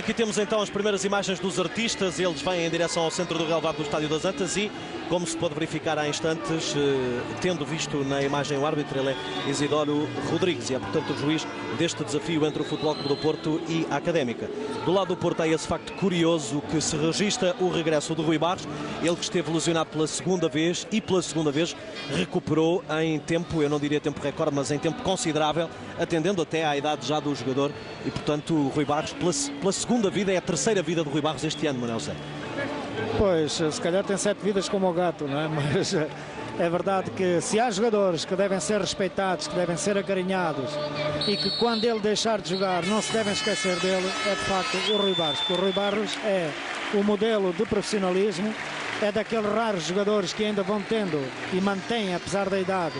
Aqui temos então as primeiras imagens dos artistas. Eles vêm em direção ao centro do relvado do Estádio das Antas e, como se pode verificar há instantes, tendo visto na imagem o árbitro, ele é Isidoro Rodrigues e é, portanto, o juiz deste desafio entre o Futebol Clube do Porto e a Académica. Do lado do Porto há esse facto curioso que se registra o regresso do Rui Barros, ele que esteve lesionado pela segunda vez e pela segunda vez recuperou em tempo, eu não diria tempo recorde, mas em tempo considerável, atendendo até à idade já do jogador e, portanto, o Rui Barros, pela segunda vida, é a terceira vida do Rui Barros este ano, Manuel José. Pois, se calhar tem 7 vidas como o gato, não é? Mas é verdade que se há jogadores que devem ser respeitados, que devem ser acarinhados e que quando ele deixar de jogar não se devem esquecer dele, é de facto o Rui Barros. Porque o Rui Barros é o modelo de profissionalismo, é daqueles raros jogadores que ainda vão tendo e mantêm, apesar da idade,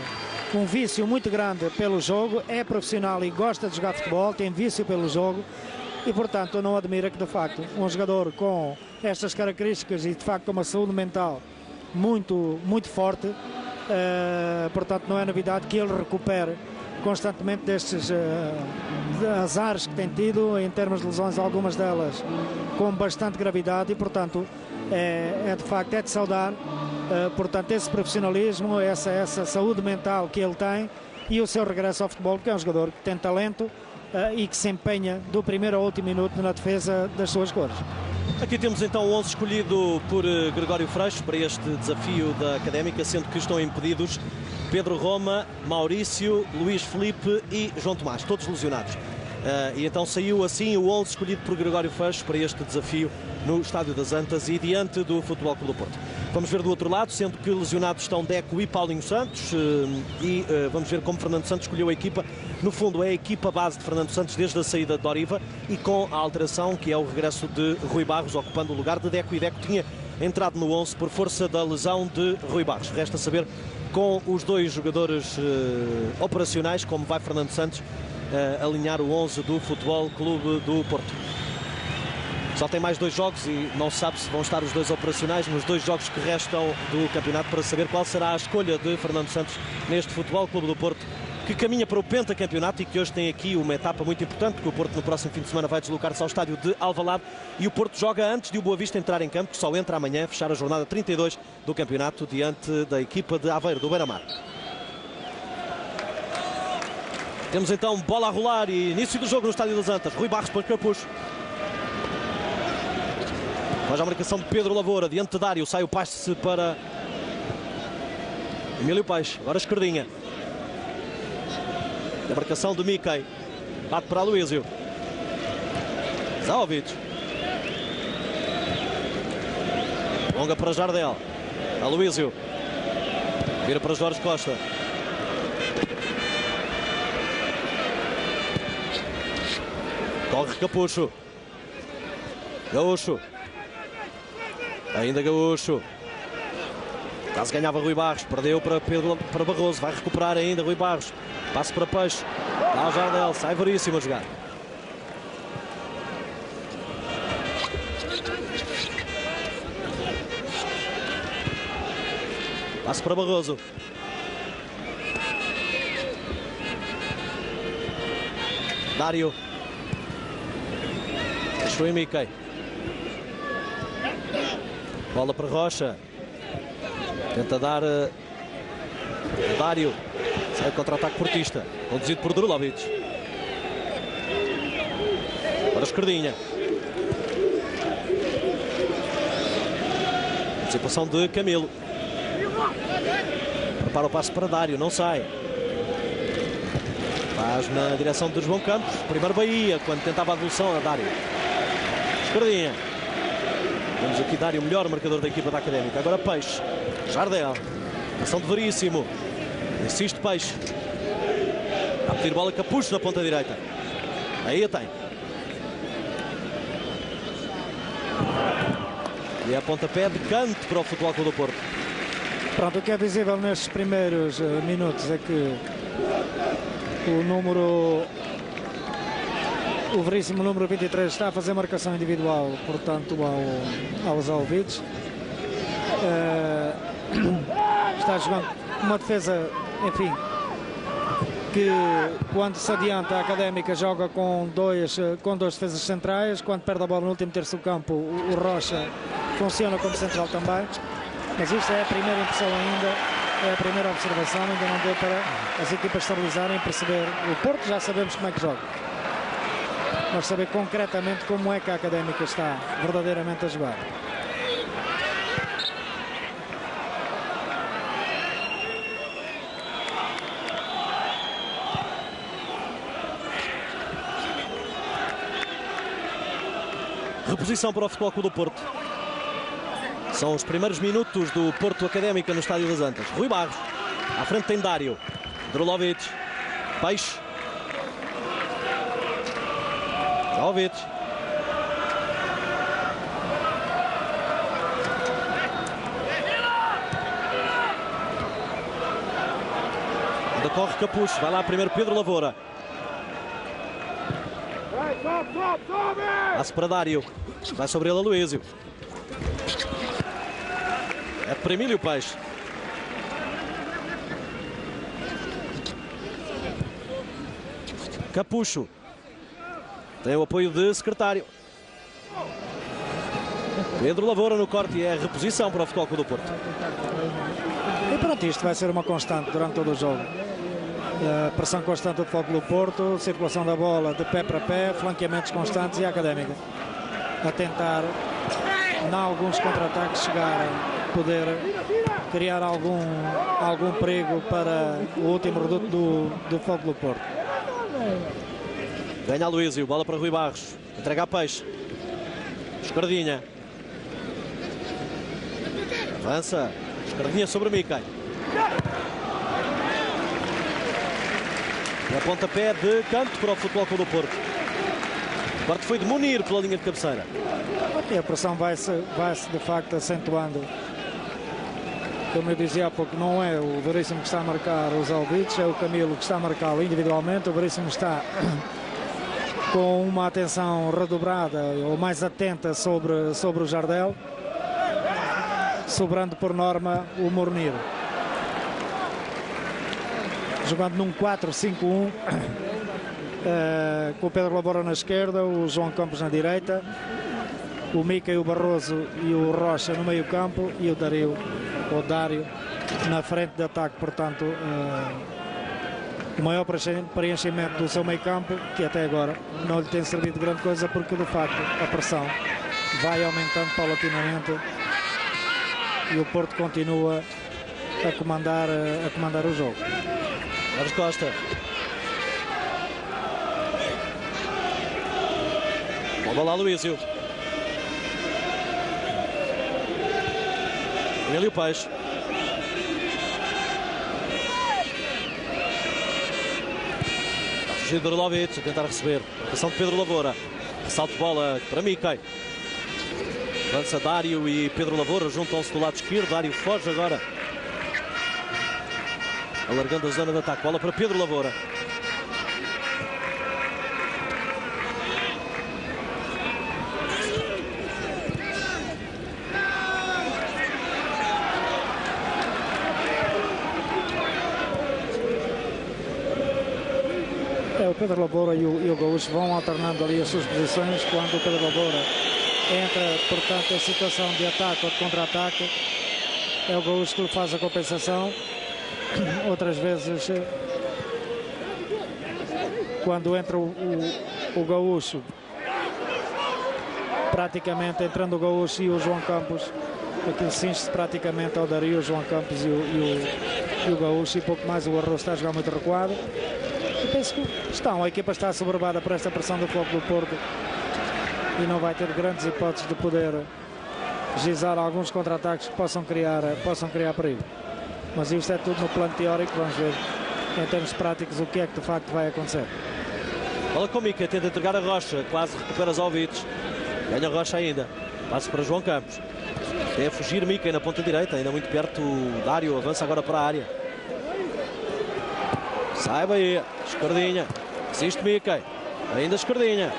um vício muito grande pelo jogo, é profissional e gosta de jogar futebol, tem vício pelo jogo e, portanto, não admira que, de facto, um jogador com estas características e, de facto, uma saúde mental muito forte, portanto, não é novidade que ele recupere constantemente destes azares que tem tido em termos de lesões, algumas delas com bastante gravidade e, portanto, de facto, é de saudar, portanto, esse profissionalismo, essa saúde mental que ele tem e o seu regresso ao futebol, porque é um jogador que tem talento e que se empenha do primeiro ao último minuto na defesa das suas cores. Aqui temos então o 11 escolhido por Gregório Freixo para este desafio da Académica, sendo que estão impedidos Pedro Roma, Maurício, Luís Felipe e João Tomás, todos lesionados. E então saiu assim o 11 escolhido por Gregório Freixo para este desafio no Estádio das Antas e diante do Futebol Clube do Porto. Vamos ver do outro lado, sendo que lesionados estão Deco e Paulinho Santos, e vamos ver como Fernando Santos escolheu a equipa. No fundo é a equipa base de Fernando Santos desde a saída de Doriva e com a alteração que é o regresso de Rui Barros ocupando o lugar de Deco, e Deco tinha entrado no 11 por força da lesão de Rui Barros. Resta saber com os dois jogadores operacionais como vai Fernando Santos alinhar o 11 do Futebol Clube do Porto. Só tem mais 2 jogos e não se sabe se vão estar os 2 operacionais nos 2 jogos que restam do campeonato para saber qual será a escolha de Fernando Santos neste Futebol Clube do Porto, que caminha para o pentacampeonato e que hoje tem aqui uma etapa muito importante, porque o Porto no próximo fim de semana vai deslocar-se ao estádio de Alvalade e o Porto joga antes de o Boa Vista entrar em campo, que só entra amanhã, fechar a jornada 32 do campeonato diante da equipa de Aveiro, do Beira-Mar. Temos então bola a rolar e início do jogo no Estádio das Antas. Rui Barros para Capucho. Faz a marcação de Pedro Lavoura, diante de Dário, sai o passe para Emílio Peixe, agora Esquerdinha. A marcação de Miquel, bate para Aloísio. Zaovic. Longa para Jardel. Aloísio. Vira para Jorge Costa. Corre Capucho. Gaúcho. Ainda Gaúcho. Quase ganhava Rui Barros. Perdeu para Barroso. Vai recuperar ainda Rui Barros. Passe para Peixe. Dá o Jardel. Sai Veríssimo a jogar. Passe para Barroso. Dário. Deixou em Miquel. Bola para Rocha. Tenta dar Dário. Sai o contra-ataque portista. Conduzido por Drulovic. Para Esquerdinha. Antecipação de Camilo. Prepara o passe para Dário. Não sai. Faz na direção de João Campos. Primeiro Bahia, quando tentava a devolução a Dário. Esquerdinha. Temos aqui Dário, o melhor marcador da equipa da Académica. Agora Peixe. Jardel. Ação de Veríssimo. Insiste Peixe. A pedir bola Capucho na ponta direita. Aí a tem. E a pontapé de canto para o Futebol Clube do Porto. Pronto, o que é visível nestes primeiros minutos é que o Veríssimo número 23 está a fazer marcação individual, portanto, aos Alvides. Está jogando uma defesa, enfim, que quando se adianta a Académica joga com dois defesas centrais, quando perde a bola no último terço do campo o Rocha funciona como central também, mas isto é a primeira impressão ainda, é a primeira observação, ainda não deu para as equipas estabilizarem e perceber. O Porto já sabemos como é que joga, mas saber concretamente como é que a Académica está verdadeiramente a jogar. Reposição para o Futebol Clube do Porto. São os primeiros minutos do Porto Académica no Estádio das Antas. Rui Barros, à frente tem Dário, Drulovic, Peixe, Jovic, ainda corre Capucho, vai lá primeiro Pedro Lavoura. Passe para Dário, vai sobre ele Aloísio. É para Emílio Peixe. Capucho tem o apoio de Secretário. Pedro Lavoura no corte e é a reposição para o Futebol Clube do Porto. E pronto, isto vai ser uma constante durante todo o jogo. Pressão constante do Futebol Clube do Porto, circulação da bola de pé para pé, flanqueamentos constantes e a Académica a tentar, em alguns contra-ataques, chegarem, poder criar algum perigo para o último reduto do Futebol Clube do Porto. Ganha Aloísio, bola para Rui Barros, entrega a Peixe, Escardinha, avança, Escardinha sobre Miquel. E a pontapé de canto para o Futebol Clube do Porto. O corte foi de Munir pela linha de cabeceira. E a pressão vai-se de facto acentuando. Como eu dizia há pouco, não é o Veríssimo que está a marcar os Albites, é o Camilo que está a marcá-lo individualmente. O Veríssimo está com uma atenção redobrada ou mais atenta sobre o Jardel, sobrando por norma o Munir. Jogando num 4-5-1, com o Pedro Lavoura na esquerda, o João Campos na direita, o Mica, o Barroso e o Rocha no meio campo e o Dário na frente de ataque. Portanto, o maior preenchimento do seu meio campo, que até agora não lhe tem servido de grande coisa, porque de facto a pressão vai aumentando paulatinamente e o Porto continua a comandar o jogo. Carlos Costa. Bola lá, Aloísio. Emílio Peixe. Está a fugir de Drulovic, a tentar receber. Ação de Pedro Lavoura. Salto de bola para Miquel. Avança Dário e Pedro Lavoura juntam-se do lado esquerdo. Dário foge agora, alargando a zona de ataque. Bola para Pedro Lavoura. O Pedro Lavoura e o Gaúcho vão alternando ali as suas posições. Quando o Pedro Lavoura entra, portanto, em situação de ataque ou de contra-ataque, é o Gaúcho que lhe faz a compensação. Outras vezes, quando entra o Gaúcho, praticamente entrando o Gaúcho e o João Campos, aquilo cinge-se praticamente ao Dário, o João Campos e o Gaúcho, e pouco mais. O Arroz está a jogar muito recuado. Eu penso que a equipa está assoberbada por esta pressão do Futebol Clube do Porto e não vai ter grandes hipóteses de poder gizar alguns contra-ataques que possam criar perigo. Mas isto é tudo no plano teórico. Vamos ver em termos práticos o que é que de facto vai acontecer. Bola com Mica, tenta entregar a Rocha, quase recupera os Alvites. Ganha a Rocha ainda. Passe para João Campos. Tem a fugir Mica na ponta direita, ainda muito perto. O Dário avança agora para a área. Sai Bahia, Escardinha, assiste Mica, ainda Escardinha.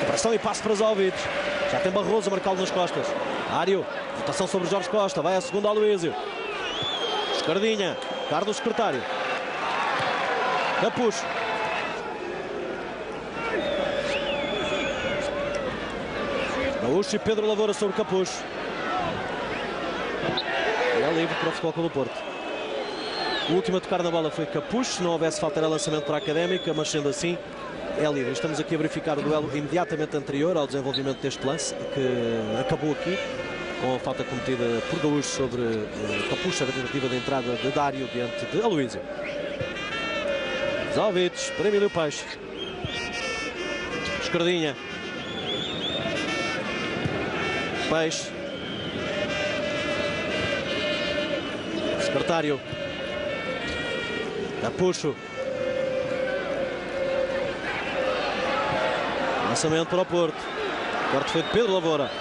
Pressão e passe para os Alvites. Já tem Barroso a marcá-lo nas costas. Dário, rotação sobre Jorge Costa, vai a segunda Aloísio. Escardinha, Carlos Secretário. Capucho. Gaúcho e Pedro Lavoura sobre Capucho. E é livre para o Futebol Clube do Porto. O último a tocar na bola foi Capucho. Se não houvesse falta era lançamento para a Académica, mas sendo assim é livre. Estamos aqui a verificar o duelo imediatamente anterior ao desenvolvimento deste lance, que acabou aqui com a falta cometida por Gaúcho sobre Capucho, a tentativa de entrada de Dário diante de Aloísio. Zalvites para Emílio Peixe. Esquerdinha. Peixe. Secretário. Capucho. Lançamento para o Porto. O corte foi de Pedro Lavoura.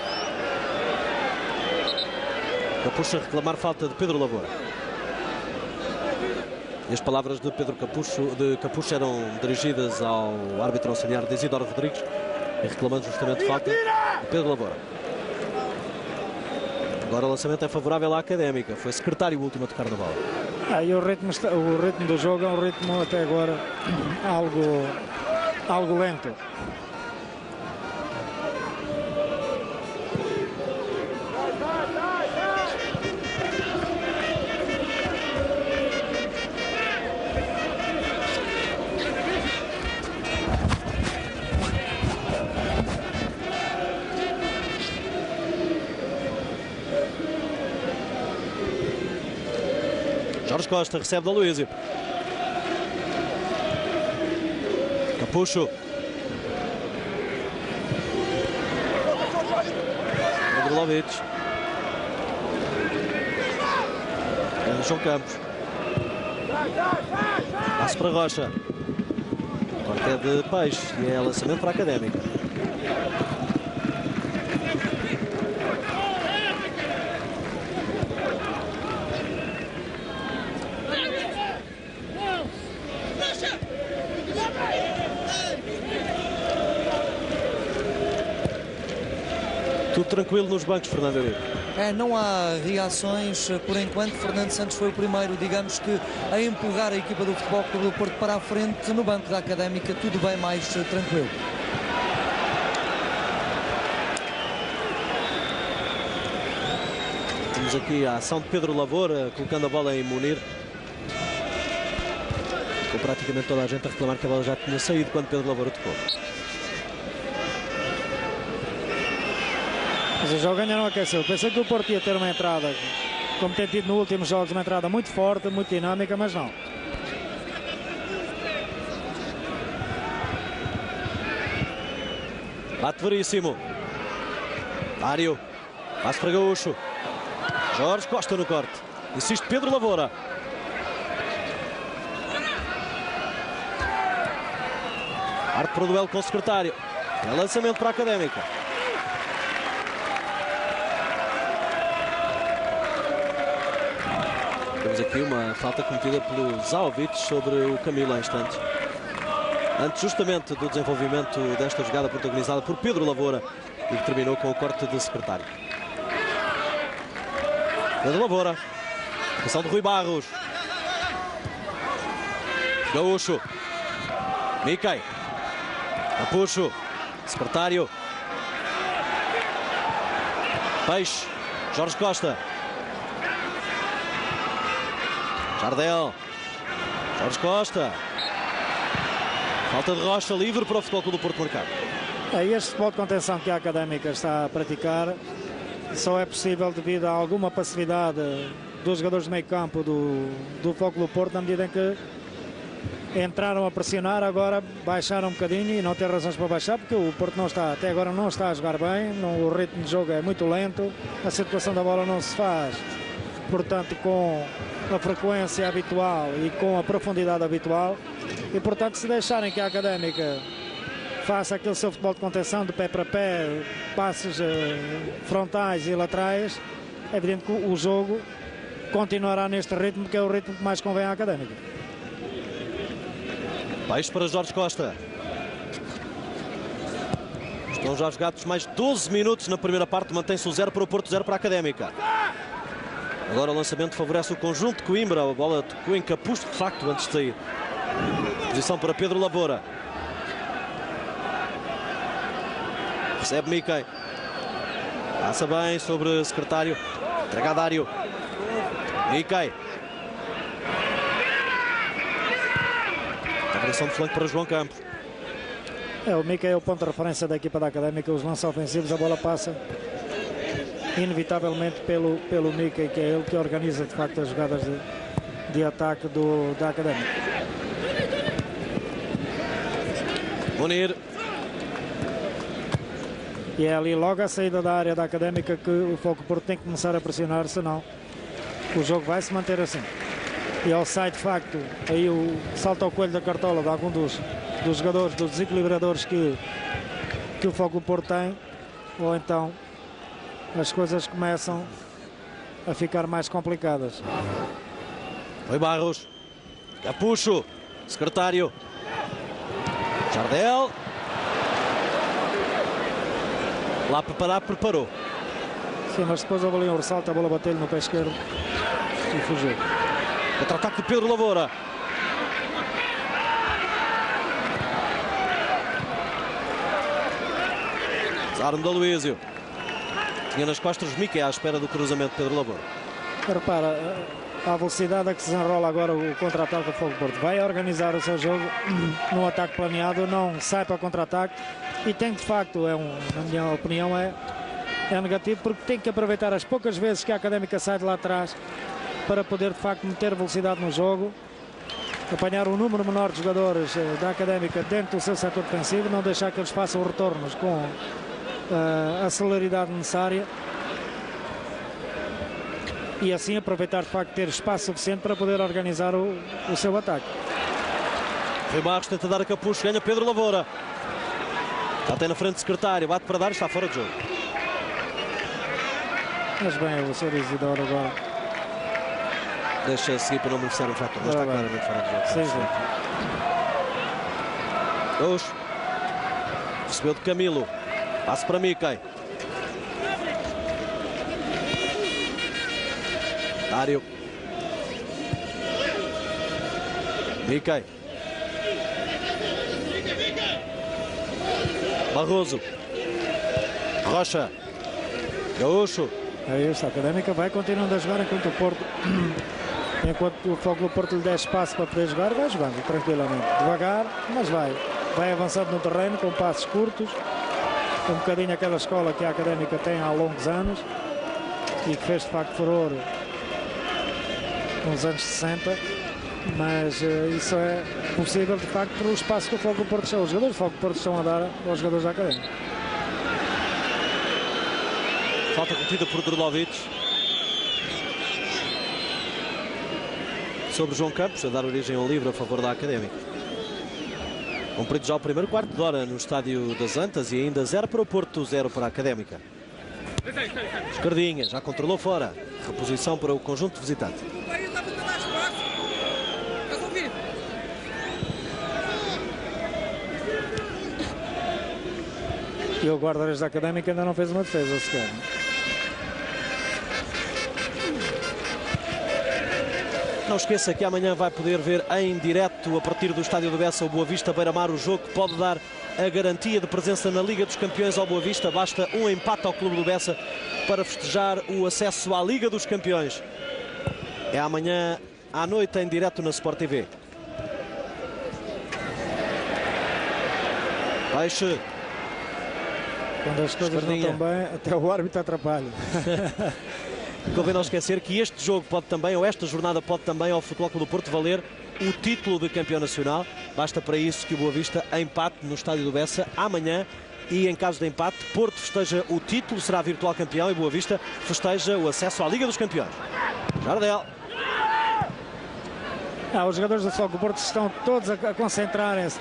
Capucho a reclamar falta de Pedro Lavoura. E as palavras de Capucho eram dirigidas ao árbitro auxiliar Isidoro Rodrigues, reclamando justamente falta de Pedro Lavoura. Agora o lançamento é favorável à Académica. Foi Secretário o último a tocar na bola. E o ritmo do jogo é um ritmo até agora algo lento. Jorge Costa recebe da Aloísio. Capucho. Pedrovic. João Campos. Passo para Rocha. Corte é de Peixe e é lançamento para a Académica. Tudo tranquilo nos bancos, Fernando Eurico. Não há reações por enquanto. Fernando Santos foi o primeiro, digamos que, a empurrar a equipa do Futebol Clube do Porto para a frente. No banco da Académica tudo bem mais tranquilo. Temos aqui a ação de Pedro Lavoura, colocando a bola em Munir. Com praticamente toda a gente a reclamar que a bola já tinha saído quando Pedro Lavoura tocou. Mas o jogo ainda não aqueceu. Pensei que o Porto ia ter uma entrada, como tem tido nos últimos jogos, uma entrada muito forte, muito dinâmica, mas não. Bate Veríssimo. Dário. Passo para Gaúcho. Jorge Costa no corte. Insiste Pedro Lavoura. Arte para o duelo com o Secretário. É lançamento para a Académica. Temos aqui uma falta cometida pelo Zalvites sobre o Camilo em instantes. Antes justamente do desenvolvimento desta jogada protagonizada por Pedro Lavoura e que terminou com o corte do Secretário. Pedro Lavoura. Ação de Rui Barros. Gaúcho. Miquel. Capucho. Secretário. Peixe. Jorge Costa. Jardel. Jorge Costa. Falta de Rocha, livre para o Futebol Clube do Porto marcar. Este futebol de contenção que a Académica está a praticar só é possível devido a alguma passividade dos jogadores de meio campo do Futebol Clube do Porto, na medida em que entraram a pressionar, agora baixaram um bocadinho e não tem razões para baixar, porque o Porto não está, até agora não está a jogar bem, o ritmo de jogo é muito lento, a circulação da bola não se faz, portanto, com a frequência habitual e com a profundidade habitual, e portanto, se deixarem que a Académica faça aquele seu futebol de contenção de pé para pé, passes frontais e laterais, é evidente que o jogo continuará neste ritmo, que é o ritmo que mais convém à Académica. Peixe para Jorge Costa. Estão já jogados mais 12 minutos na primeira parte, mantém-se o 0 para o Porto, 0 para a Académica. Agora o lançamento favorece o conjunto de Coimbra, a bola tocou em Capucho de facto antes de sair. Posição para Pedro Lavoura. Recebe Miquel. Passa bem sobre o secretário. Entrega a Dário. Miquel. Variação de flanco para João Campos. O Miquel é o ponto de referência da equipa da Académica. Os lances ofensivos, a bola passa inevitavelmente pelo Miquel, que é ele que organiza de facto as jogadas de ataque da Académica. Munir. E é ali logo a saída da área da Académica que o Foco Porto tem que começar a pressionar, senão o jogo vai se manter assim. E ao sai de facto aí o salto ao coelho da cartola de algum dos jogadores, dos desequilibradores que o Foco Porto tem, ou então as coisas começam a ficar mais complicadas. Foi Barros. Capucho. Secretário. Jardel. Lá preparou. Sim, mas depois houve ali um ressalto, a bola bateu-lhe no pé esquerdo e fugiu. Contra-ataque de Pedro Lavoura. Desarme de Aloísio. Tinha nas costas de Miquel à espera do cruzamento de Pedro Lavoura. Repara, a velocidade a que se desenrola agora o contra-ataque do Fogo Porto. Vai organizar o seu jogo num ataque planeado, não sai para contra-ataque e tem de facto, na minha opinião, é negativo, porque tem que aproveitar as poucas vezes que a Académica sai de lá atrás para poder de facto meter velocidade no jogo, apanhar um número menor de jogadores da Académica dentro do seu setor defensivo, não deixar que eles façam retornos com a celeridade necessária e assim aproveitar de facto ter espaço suficiente para poder organizar o seu ataque. Foi Barros, tenta dar a Capucho, ganha Pedro Lavoura. Já tem na frente o secretário, bate para dar e está fora de jogo. Mas bem, o Sr. Isidoro agora deixa seguir para não beneficiar um fator, mas está claramente fora de jogo. Sim. Dois. Recebeu de Camilo. Passo para Miquel. Dário. Miquel. Barroso. Rocha. Gaúcho. É isso, a Académica vai continuando a jogar enquanto o Fogo do Porto lhe der espaço para poder jogar, vai jogando tranquilamente, devagar, mas vai avançando no terreno com passos curtos, um bocadinho aquela escola que a Académica tem há longos anos e que fez de facto furor nos anos 60, mas isso é possível de facto pelo espaço que o Fogo do Porto está, os jogadores do Fogo do Porto estão a dar aos jogadores da Académica. Falta cometida por Drolovic sobre João Campos, a dar origem ao livre a favor da Académica. Cumprido já o primeiro quarto de hora no estádio das Antas e ainda 0 para o Porto, 0 para a Académica. Escardinha já controlou fora. Reposição para o conjunto visitante. E o guarda-redes da Académica ainda não fez uma defesa sequer. Não esqueça que amanhã vai poder ver em direto, a partir do estádio do Bessa, o Boa Vista Beira-Mar, o jogo que pode dar a garantia de presença na Liga dos Campeões ao Boa Vista. Basta um empate ao Clube do Bessa para festejar o acesso à Liga dos Campeões. É amanhã à noite em direto na Sport TV. Peixe. Quando as coisas não estão bem, até o árbitro atrapalha. Convém não esquecer que este jogo pode também, ou esta jornada pode também ao Futebol Clube do Porto valer o título de campeão nacional. Basta para isso que o Boa Vista empate no estádio do Bessa amanhã e em caso de empate, Porto festeja o título, será virtual campeão e Boa Vista festeja o acesso à Liga dos Campeões. Jardel. Os jogadores do Fogo do Porto estão todos a concentrarem-se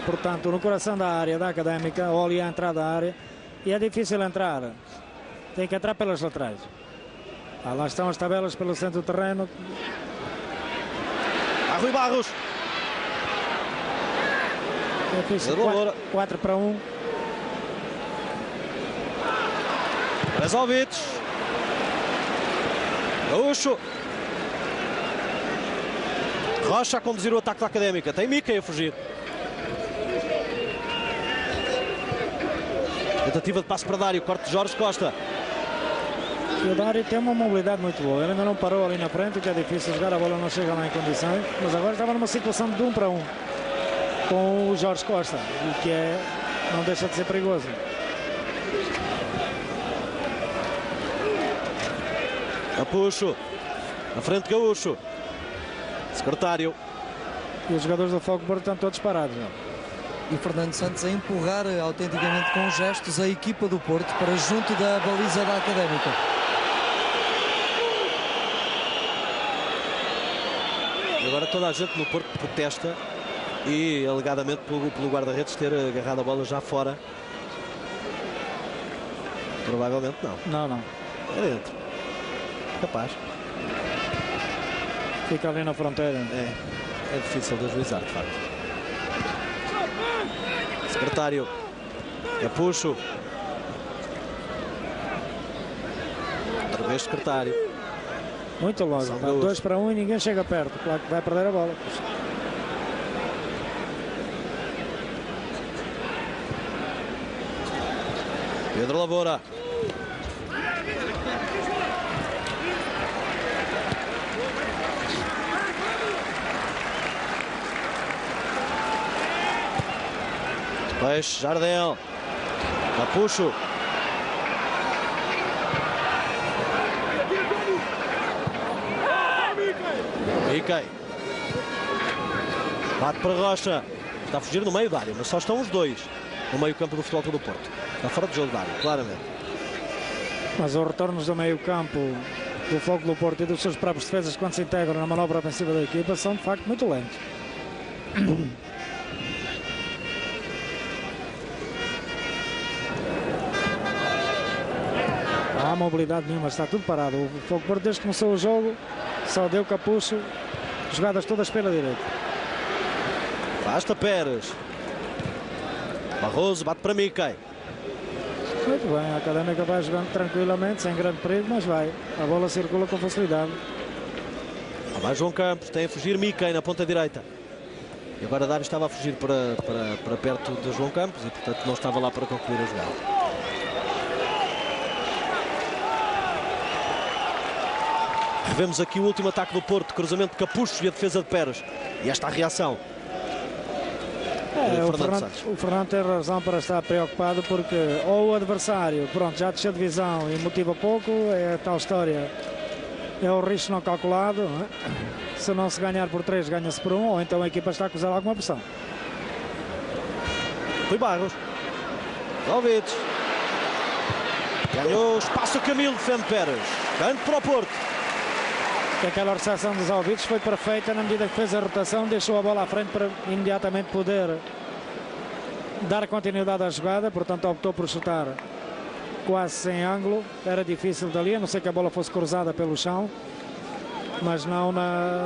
portanto, no coração da área da Académica, ou ali à entrada da área, e é difícil entrar. Tem que entrar pelas laterais. Lá estão as tabelas pelo centro do terreno. Rui Barros. É difícil. 4-1. Brezovic. Gaúcho. Rocha a conduzir o ataque da Académica. Tem Mickey a fugir. Tentativa de passe para Dário. Corte de Jorge Costa. E o Dário tem uma mobilidade muito boa. Ele ainda não parou ali na frente, o que é difícil jogar. A bola não chega lá em condições. Mas agora estava numa situação de 1 para 1 com o Jorge Costa. O que não deixa de ser perigoso. Capucho. Na frente Gaúcho. Secretário. E os jogadores do Fogo Porto estão todos parados. Não? E Fernando Santos a empurrar autenticamente com gestos a equipa do Porto para junto da baliza da Académica. E agora toda a gente no Porto protesta e alegadamente pelo guarda-redes ter agarrado a bola já fora. Provavelmente não. Não. É dentro. Capaz. Fica ali na fronteira. É difícil de ajuizar, de facto. Secretário. Capucho. Outra vez Secretário. Muito longe. 2 para 1 e ninguém chega perto. Claro que vai perder a bola. Pedro Lavoura. Depois Jardel. Capucho. Mickey. Bate para Rocha. Está a fugir no meio da área, mas só estão os dois no meio campo do Futebol Clube do Porto. Está fora de jogo da área, claramente. Mas os retornos do meio campo do Fogo do Porto e dos seus próprios defesas quando se integram na manobra ofensiva da equipa são de facto muito lentos. Não há mobilidade nenhuma, está tudo parado. O Fogo Porto desde que começou o jogo só deu Capucho, jogadas todas pela direita. Basta Pérez. Barroso bate para Mickey. Muito bem, a Académica vai jogando tranquilamente, sem grande perigo, mas vai. A bola circula com facilidade. Vai João Campos, tem a fugir Mickey na ponta direita. E agora Dário estava a fugir para perto de João Campos e portanto não estava lá para concluir a jogada. Revemos aqui o último ataque do Porto, cruzamento de Capucho e a defesa de Pérez. E esta a reação. O Fernando tem razão para estar preocupado porque ou o adversário, pronto, já desceu a divisão e motiva pouco, é a tal história, é o risco não calculado, não é? Se não se ganhar por 3, ganha-se por 1, ou então a equipa está a acusar alguma pressão. Rui Barros. Alvides. Ganhou espaço Camilo, defende Pérez. Canto para o Porto. Aquela recepção dos Alvides foi perfeita na medida que fez a rotação, deixou a bola à frente para imediatamente poder dar continuidade à jogada, portanto optou por chutar quase sem ângulo, era difícil dali, a não ser que a bola fosse cruzada pelo chão, mas não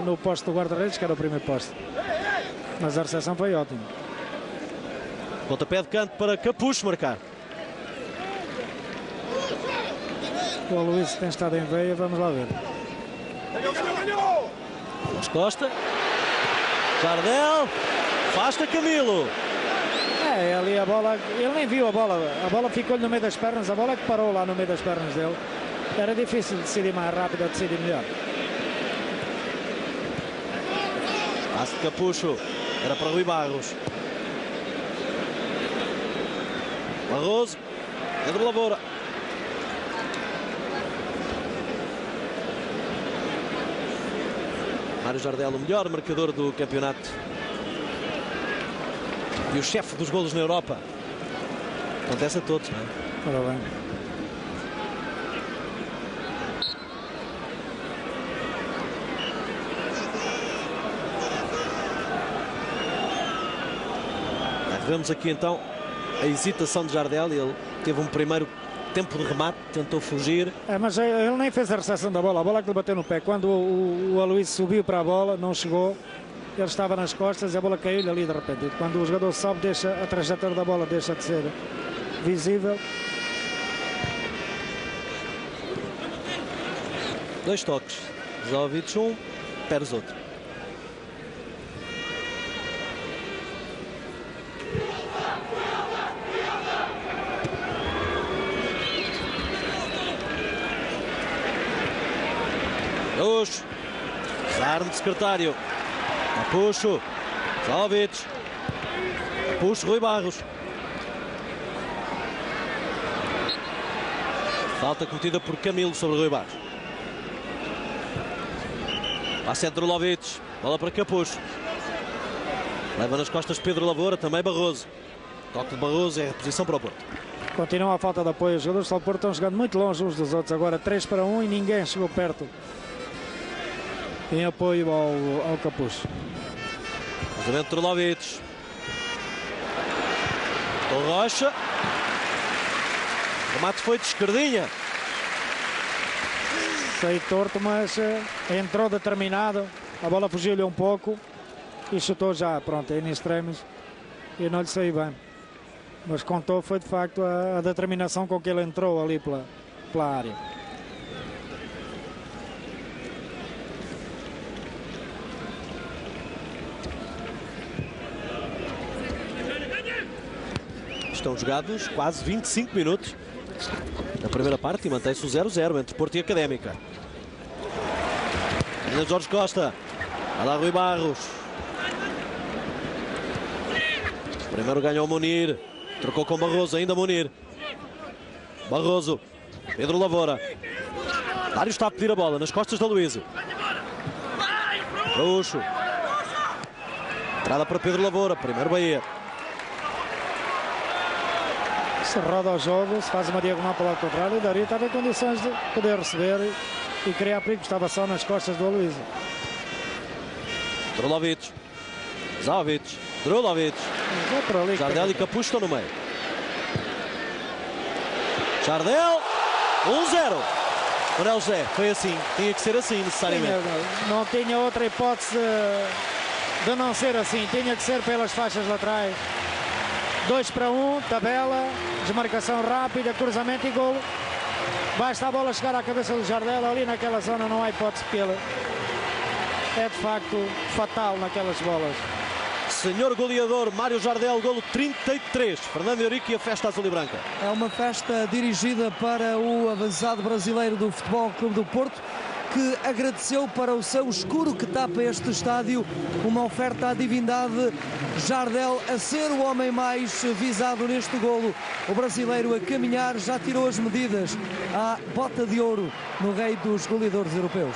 no poste do guarda-redes, que era o primeiro poste. Mas a recepção foi ótima. Pontapé de canto para Capucho marcar. O Luís tem estado em veia, vamos lá ver. Mas Costa. Jardel. Afasta Camilo. Ali a bola, ele nem viu a bola ficou-lhe no meio das pernas, a bola que parou lá no meio das pernas dele. Era difícil decidir mais rápido, decidir melhor. Passe de Capucho. Era para Rui Barros. Barroso. Pedro Lavoura. Mário Jardel, o melhor marcador do campeonato e o chefe dos golos na Europa. Acontece a todos, não é? Ora bem. Vemos aqui então a hesitação de Jardel. Ele teve um primeiro tempo de remate, tentou fugir. Mas ele nem fez a recepção da bola que lhe bateu no pé. Quando o Aloysio subiu para a bola, não chegou. Ele estava nas costas e a bola caiu-lhe ali de repente. E quando o jogador sobe, a trajetória da bola deixa de ser visível. 2 toques. Zóvic 1, Pérez outro. Interno de secretário. Capucho. Zalvic. Capucho, Rui Barros. Falta cometida por Camilo sobre Rui Barros. Passa entre Drulovic. Bola para Capucho. Leva nas costas Pedro Lavoura, também Barroso. Toque de Barroso, é a posição para o Porto. Continua a falta de apoio. Os jogadores do Porto estão jogando muito longe uns dos outros. Agora 3-1 e ninguém chegou perto em apoio ao Capucho. Cruzamento de Drulovic. O Rocha. O remate foi de esquerdinha. Saiu torto, mas entrou determinado. A bola fugiu-lhe um pouco e chutou já, pronto, em extremos. E não lhe saiu bem. Mas contou, foi de facto a determinação com que ele entrou ali pela área. Estão jogados quase 25 minutos na primeira parte e mantém-se o 0-0 entre Porto e Académica. Ainda Jorge Costa. Vai lá Rui Barros. Primeiro ganhou o Munir. Trocou com Barroso, ainda Munir. Barroso. Pedro Lavoura. Dário está a pedir a bola nas costas da Luísio. Bruxo. Entrada para Pedro Lavoura. Primeiro Bahia. Se roda o jogo, se faz uma diagonal para o lado contrário, o Dário estava em condições de poder receber e criar perigo. Estava só nas costas do Aloísio. Drulovic. Zalvic. Drulovic. Jardel e Capucho estão no meio. Jardel. 1-0. Manuel José, foi assim. Tinha que ser assim, necessariamente. Não tinha outra hipótese de não ser assim. Tinha que ser pelas faixas laterais. 2-1, tabela, desmarcação rápida, cruzamento e golo. Basta a bola chegar à cabeça do Jardel. Ali naquela zona não há hipótese pela. É de facto fatal naquelas bolas. Senhor goleador Mário Jardel, golo 33. Fernando Eurico e a festa azul e branca. É uma festa dirigida para o avançado brasileiro do Futebol Clube do Porto, que agradeceu para o seu escuro que tapa este estádio uma oferta à divindade. Jardel a ser o homem mais visado neste golo. O brasileiro a caminhar já tirou as medidas à bota de ouro no rei dos goleadores europeus.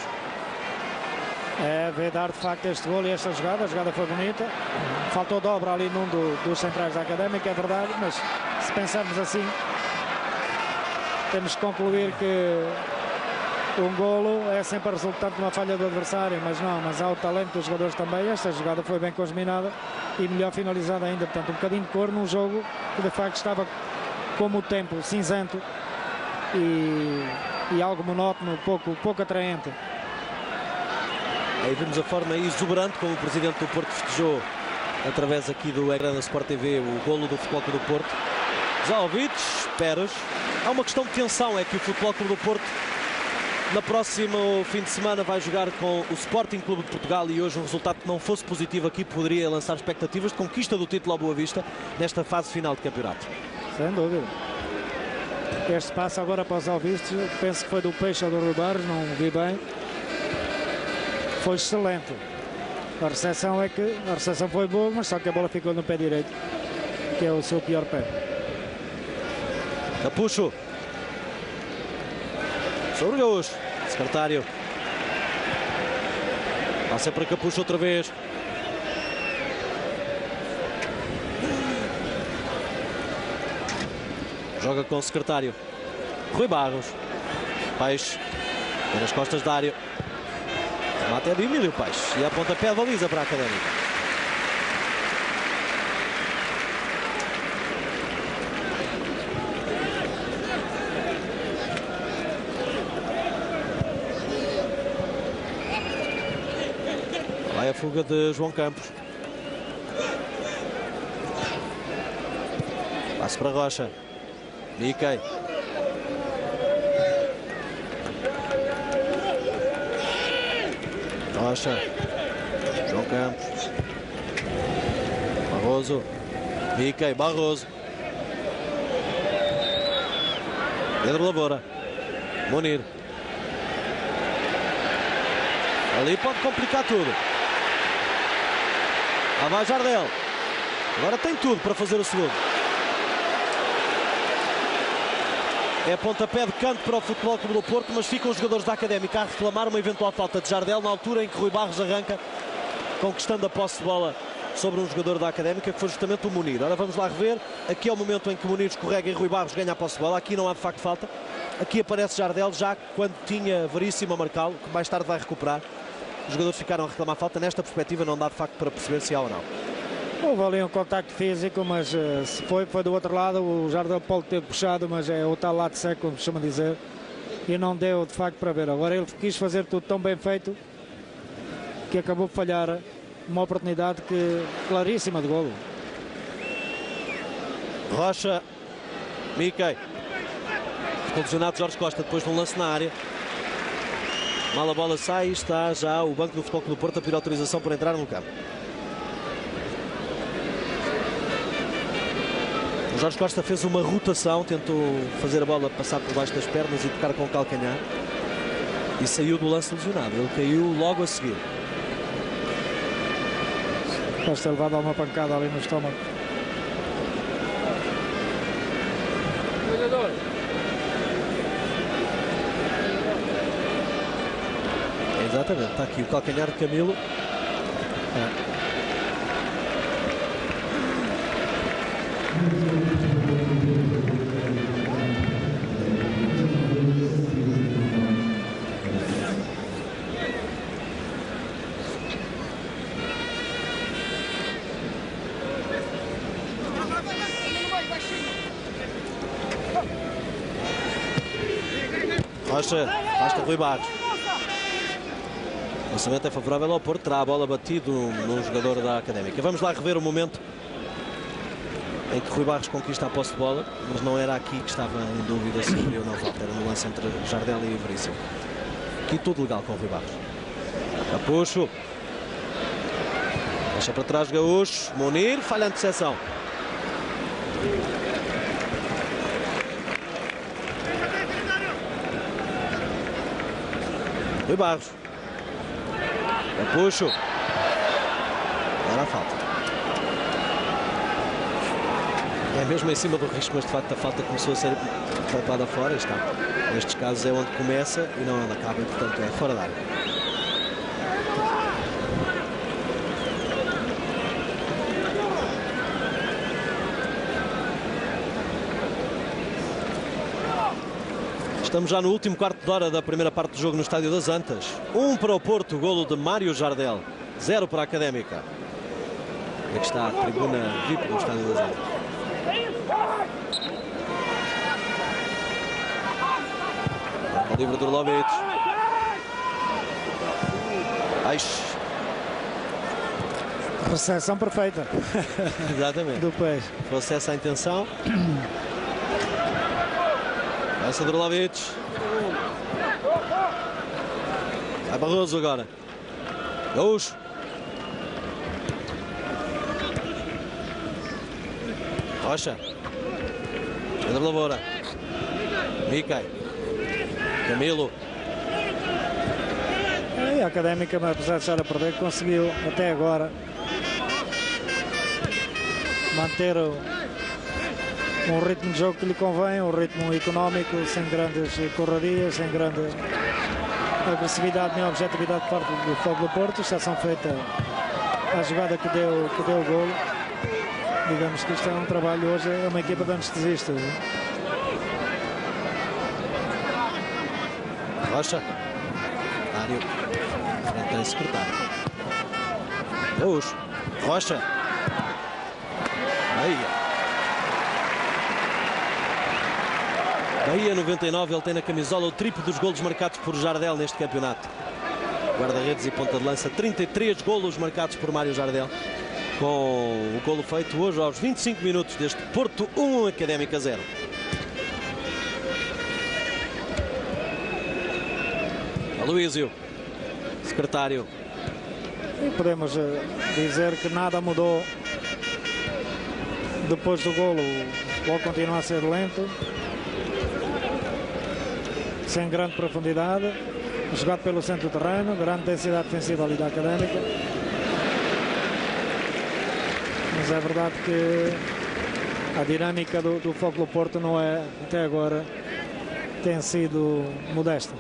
É, veio dar de facto este golo e esta jogada. A jogada foi bonita. Faltou dobra ali num dos centrais da Académica, é verdade, mas se pensarmos assim, temos que concluir que um golo é sempre resultante de uma falha do adversário, mas não, mas há o talento dos jogadores também. Esta jogada foi bem congeminada e melhor finalizada ainda, portanto um bocadinho de cor num jogo que de facto estava como o tempo cinzento e algo monótono, pouco atraente. Aí vemos a forma exuberante como o presidente do Porto festejou através aqui do ecrã da Sport TV o golo do Futebol Clube do Porto. Zalvic, Pérez. Há uma questão de tensão, é que o Futebol Clube do Porto na próximo fim de semana vai jogar com o Sporting Clube de Portugal e hoje um resultado que não fosse positivo aqui poderia lançar expectativas de conquista do título ao Boa Vista nesta fase final de campeonato. Sem dúvida. Este passo agora para os alvistos, penso que foi do Peixe ou do Rui Barros, não vi bem. Foi excelente. A recepção foi boa, mas só que a bola ficou no pé direito, que é o seu pior pé. Capucho. Sobre o Gaúcho. Secretário. Passa para Capucho outra vez. Joga com o secretário. Rui Barros. Peixe. Nas costas de Dário. Mata é de Emílio Peixe. E a pontapé de baliza para a Académica. Vai a fuga de João Campos. Passe para Rocha. Miquel. Rocha. João Campos. Barroso. Miquel. Barroso. Pedro Lavoura. Munir. Ali pode complicar tudo. Lá vai Jardel. Agora tem tudo para fazer o segundo. É pontapé de canto para o Futebol Clube do Porto, mas ficam os jogadores da Académica a reclamar uma eventual falta de Jardel na altura em que Rui Barros arranca, conquistando a posse de bola sobre um jogador da Académica, que foi justamente o Munir. Ora, vamos lá rever. Aqui é o momento em que Munir escorrega e Rui Barros ganha a posse de bola. Aqui não há de facto falta. Aqui aparece Jardel já quando tinha Veríssimo a marcá-lo, que mais tarde vai recuperar. Os jogadores ficaram a reclamar falta. Nesta perspectiva não dá de facto para perceber se há ou não. Houve ali um contacto físico, mas se foi do outro lado. O Jardel pode ter puxado, mas é o tal lado seco, como se chama dizer, e não deu de facto para ver. Agora ele quis fazer tudo tão bem feito que acabou por falhar uma oportunidade claríssima de golo. Rocha, Miquel, ficou lesionado Jorge Costa depois de um lance na área. Mal a bola sai, está já o banco do Futebol Clube do Porto a pedir autorização para entrar no campo. O Jorge Costa fez uma rotação, tentou fazer a bola passar por baixo das pernas e tocar com o calcanhar e saiu do lance lesionado. Ele caiu logo a seguir. Pode ter levado uma pancada ali no estômago. Exatamente, está aqui o calcanhar de Camilo. Rocha, basta Rui Barros. O lançamento é favorável ao Porto, terá a bola batido num jogador da Académica. Vamos lá rever o momento em que Rui Barros conquista a posse de bola, mas não era aqui que estava em dúvida se seria ou não falta, era no lance entre Jardel e Veríssimo. Aqui tudo legal com Rui Barros. Gaúcho. Deixa para trás Gaúcho. Munir, falha a interseção. Rui Barros. Gaúcho. Era a falta. É mesmo em cima do risco, mas de facto a falta começou a ser tratada fora. E está. Nestes casos é onde começa e não onde acaba, e portanto é fora da área. Estamos já no último quarto de hora da primeira parte do jogo no Estádio das Antas. 1 para o Porto, golo de Mário Jardel. 0 para a Académica. Aqui está a tribuna VIP do Estádio das Antas. O livre do Lovic. Recepção perfeita. Exatamente. Do peixe. Fosse essa a intenção. Essa do Lovic. Vai Barroso agora. Gaúcho. Rocha. Pedro Lavoura. Miquel. Camilo. E a Académica, apesar de estar a perder, conseguiu até agora manter um ritmo de jogo que lhe convém, um ritmo económico, sem grandes correrias, sem grande agressividade nem objetividade de parte do Futebol do Porto, exceção feita à jogada que deu o golo. Digamos que isto é um trabalho hoje, é uma equipa de anestesistas. Rocha. Mário. Frente a secretário. Gaúcho. Rocha. Bahia 99, ele tem na camisola o triplo dos golos marcados por Jardel neste campeonato. Guarda-redes e ponta de lança, 33 golos marcados por Mário Jardel, com o golo feito hoje aos 25 minutos deste Porto 1, Académica 0. Aloísio, secretário. E podemos dizer que nada mudou depois do golo. O futebol continua a ser lento, sem grande profundidade. jogado pelo centro do terreno, grande densidade defensiva ali da Académica. Mas é verdade que a dinâmica do Futebol Porto não é, até agora, tem sido modesta.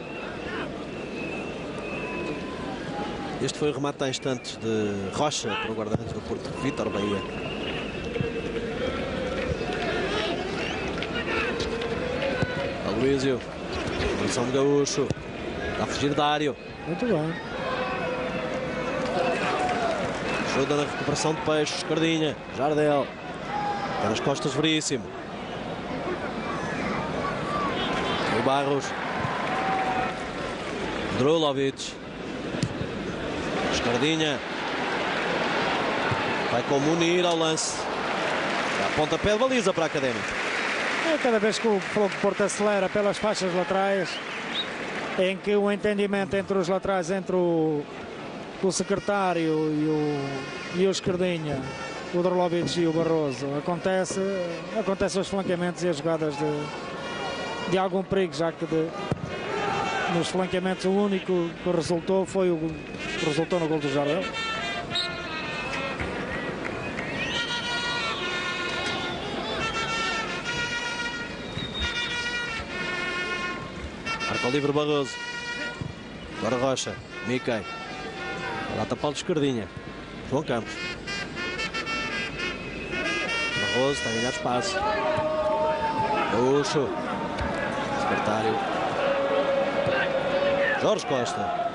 Este foi o remate a instantes de Rocha para o guarda-redes do Porto, Vítor Bahia. Aloísio, posição de Gaúcho, a fugir Dário. Muito bem. Ajuda na recuperação de Peixes, Cardinha, Jardel. Está nas costas Veríssimo. O Barros. Drulovic. Escardinha. Vai com Munir ao lance. Dá pontapé de baliza para a Académica. Cada vez que o Porto acelera pelas faixas laterais, em que o entendimento entre os laterais, entre o secretário e o Escardinha, o Drulovic e o Barroso, acontece os flanqueamentos e as jogadas de algum perigo, já que nos flanqueamentos o único que resultou foi o que resultou no gol do Jardel. Marca o livre Barroso. Agora Rocha. Miquel. Lata Paulo de Escardinha. João Campos. Barroso está a ganhar espaço. Gaúcho. Secretário. Jorge Costa.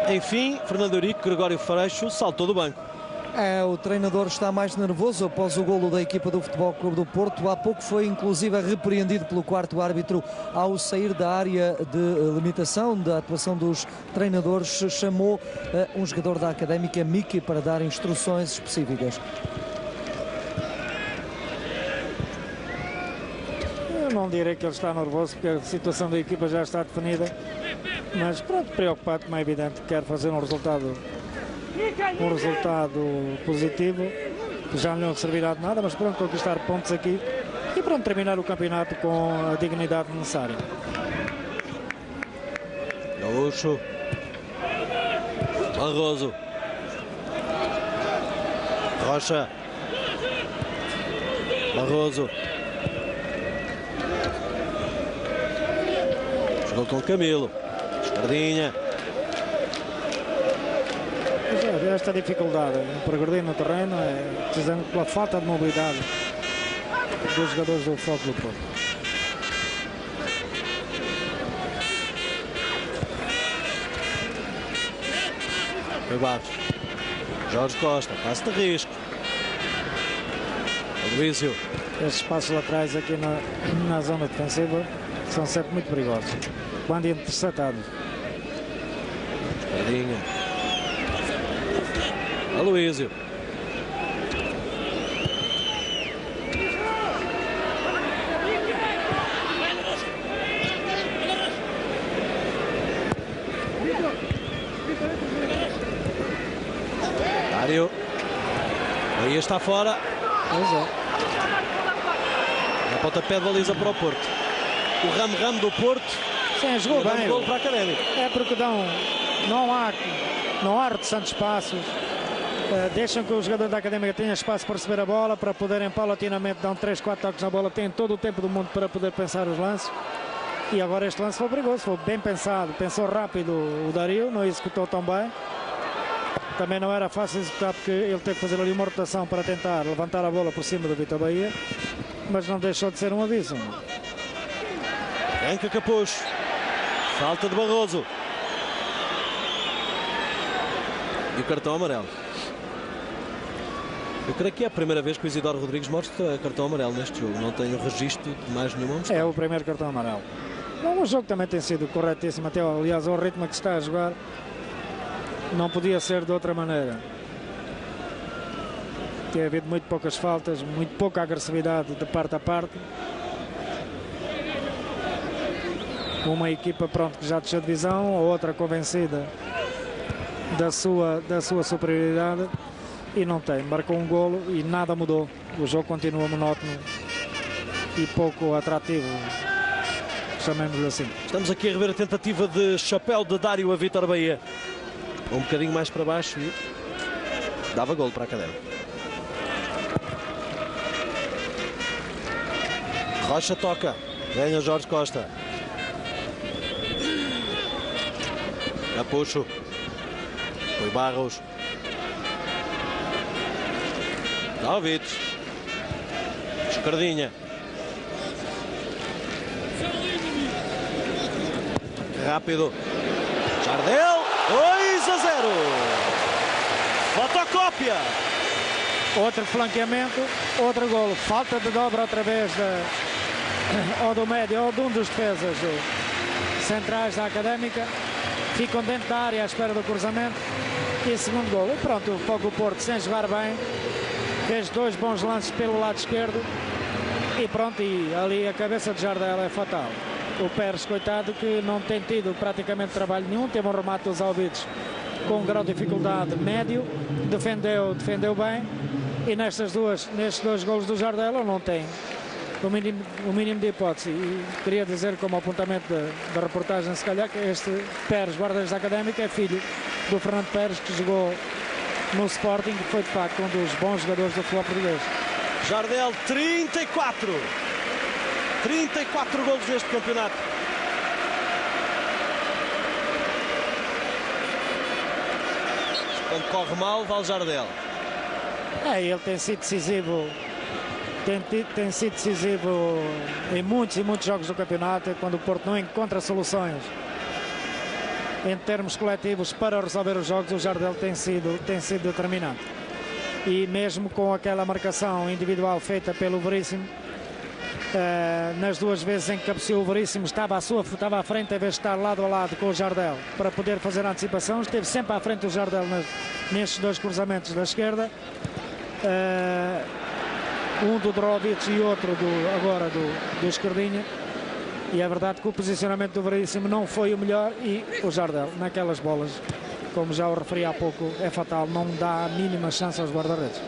Enfim, Fernando Eurico, Gregório Freixo saltou do banco. O treinador está mais nervoso após o golo da equipa do Futebol Clube do Porto. Há pouco foi inclusive repreendido pelo quarto árbitro ao sair da área de limitação da atuação dos treinadores. Chamou um jogador da Académica, Miki, para dar instruções específicas. Eu não direi que ele está nervoso, porque a situação da equipa já está definida, mas pronto, preocupado, como é evidente, quer fazer um resultado positivo, que já não lhe servirá de nada, mas pronto, conquistar pontos aqui e pronto, terminar o campeonato com a dignidade necessária. Gaúcho. Barroso. Rocha. Barroso. Jogou com Camilo. Escardinha. Esta dificuldade em progredir no terreno é precisamente pela falta de mobilidade dos jogadores do Futebol Porto. Foi Barros. Jorge Costa, passe de risco. Aloísio. Estes espaços laterais aqui na zona defensiva são sempre muito perigosos quando interceptados. Cardinha. Aloísio. Dário. Aí está fora. Pois é. A pontapé de baliza para o Porto. O ramo-ramo do Porto. Sim, jogou bem. Gol para a Académica. É porque não há redução de espaços. Deixam que o jogador da Académica tenha espaço para receber a bola, para poderem paulatinamente dar 3, 4 toques na bola. Tem todo o tempo do mundo para poder pensar os lances. E agora este lance foi perigoso, foi bem pensado. Pensou rápido o Dario, não executou tão bem. Também não era fácil executar, porque ele teve que fazer ali uma rotação para tentar levantar a bola por cima do Vítor Bahia. Mas não deixou de ser um aviso. Arranca Capucho. Falta de Barroso. E o cartão amarelo. Eu creio que é a primeira vez que o Isidoro Rodrigues mostra cartão amarelo neste jogo. Não tenho registro de mais nenhuma mostrada. É o primeiro cartão amarelo. O jogo também tem sido corretíssimo. Até, aliás, ao ritmo que está a jogar, não podia ser de outra maneira. Tem havido muito poucas faltas, muito pouca agressividade de parte a parte. Uma equipa pronto, que já desceu de divisão, a outra convencida da sua superioridade, e não tem. Marcou um golo e nada mudou. O jogo continua monótono e pouco atrativo. chamemos-lhe assim. Estamos aqui a rever a tentativa de chapéu de Dário a Vítor Bahia. Um bocadinho mais para baixo e dava golo para a Académica. Rocha toca, ganha Jorge Costa. Capucho. Foi Barros. David. Escardinha. Rápido. Jardel. 2-0. Fotocópia. Outro flanqueamento, outro golo. Falta de dobra outra vez ou do médio ou de um dos defesas centrais da Académica. Ficam dentro da área à espera do cruzamento. E segundo golo. E pronto, o Fogo do Porto, sem jogar bem, fez 2 bons lances pelo lado esquerdo. E pronto, e ali a cabeça de Jardel é fatal. O Pérez, coitado, que não tem tido praticamente trabalho nenhum. Teve um remate dos Albides com um grau de dificuldade médio. Defendeu bem. E nestes 2 golos do Jardel não tem o mínimo de hipótese. E queria dizer, como apontamento da reportagem, se calhar, que este Pérez, guarda-redes da Académica, é filho do Fernando Pérez, que jogou no Sporting, que foi de facto um dos bons jogadores do futebol português. Jardel, 34 golos neste campeonato. Quando corre mal, vale Jardel. Ele tem sido decisivo. Tem sido decisivo em muitos e muitos jogos do campeonato, quando o Porto não encontra soluções em termos coletivos para resolver os jogos. O Jardel tem sido determinante. E mesmo com aquela marcação individual feita pelo Veríssimo, nas 2 vezes em que cabeceou o Veríssimo, estava à frente, em vez de estar lado a lado com o Jardel para poder fazer a antecipação. Esteve sempre à frente o Jardel nestes 2 cruzamentos da esquerda, um do Drogovic e outro do Esquerdinha. E é verdade que o posicionamento do Veríssimo não foi o melhor, e o Jardel naquelas bolas, como já o referi há pouco, é fatal, não dá a mínima chance aos guarda-redes.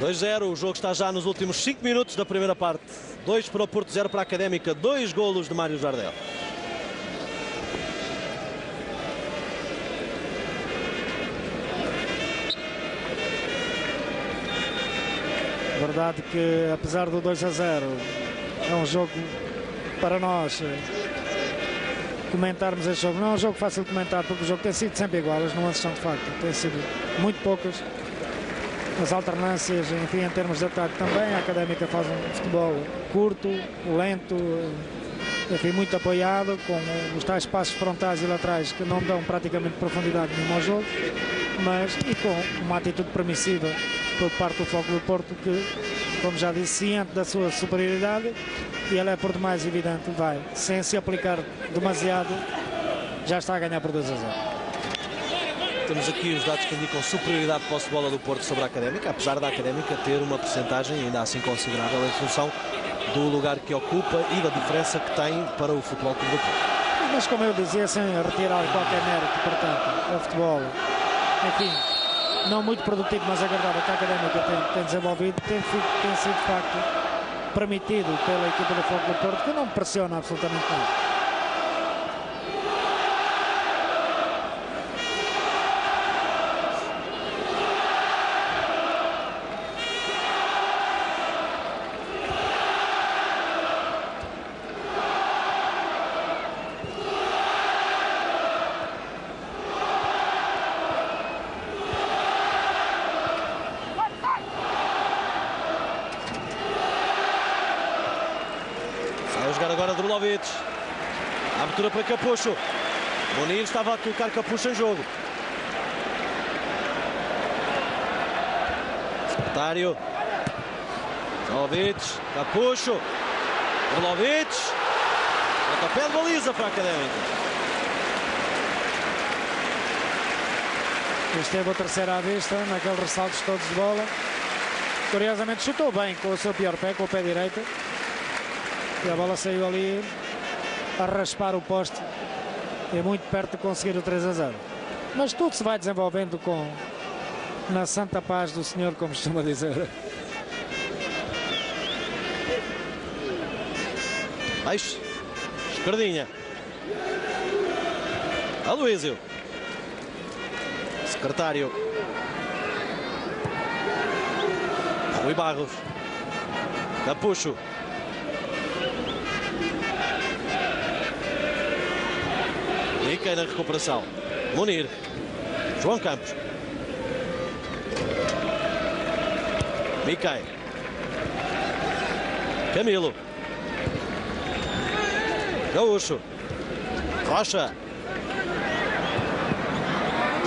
2-0, o jogo está já nos últimos 5 minutos da primeira parte. 2 para o Porto, 0 para a Académica, 2 golos de Mário Jardel. Verdade que, apesar do 2-0, é um jogo para nós comentarmos este jogo. Não é um jogo fácil de comentar, porque o jogo tem sido sempre igual. As nuances são de facto, tem sido muito poucas. As alternâncias, enfim, em termos de ataque também. A Académica faz um futebol curto, lento, enfim, muito apoiado, com os tais passos frontais e laterais que não dão praticamente profundidade nenhuma ao jogo, mas e com uma atitude permissiva por parte do Fogo do Porto, que, como já disse, ciente da sua superioridade, e ela é por demais evidente, vai, sem se aplicar demasiado, já está a ganhar por 2-0. Temos aqui os dados que indicam superioridade de posse de bola do Porto sobre a Académica, apesar da Académica ter uma percentagem ainda assim considerável em função do lugar que ocupa e da diferença que tem para o Futebol Clube do Porto. Mas, como eu dizia, sem retirar qualquer mérito, portanto, ao futebol, enfim, não muito produtivo, mas agradável, que a Académica tem desenvolvido, tem sido de facto permitido pela equipa do Fogo do Porto, que não pressiona absolutamente nada. Agora Drulovic, a abertura para Capucho. Munir estava a colocar Capucho em jogo. Secretário. Drulovic, Capucho. Drulovic. Pontapé de baliza para a Académica. Esteve a terceira à vista, naqueles ressaltos todos de bola. Curiosamente chutou bem com o seu pior pé, com o pé direito. E a bola saiu ali a raspar o poste, e muito perto de conseguir o 3-0. Mas tudo se vai desenvolvendo na santa paz do Senhor, como costuma dizer. Baixo. Esquerdinha. Aloísio. Secretário. Rui Barros. Capucho. Miquel na recuperação. Munir. João Campos. Miquel. Camilo. Gaúcho. Rocha.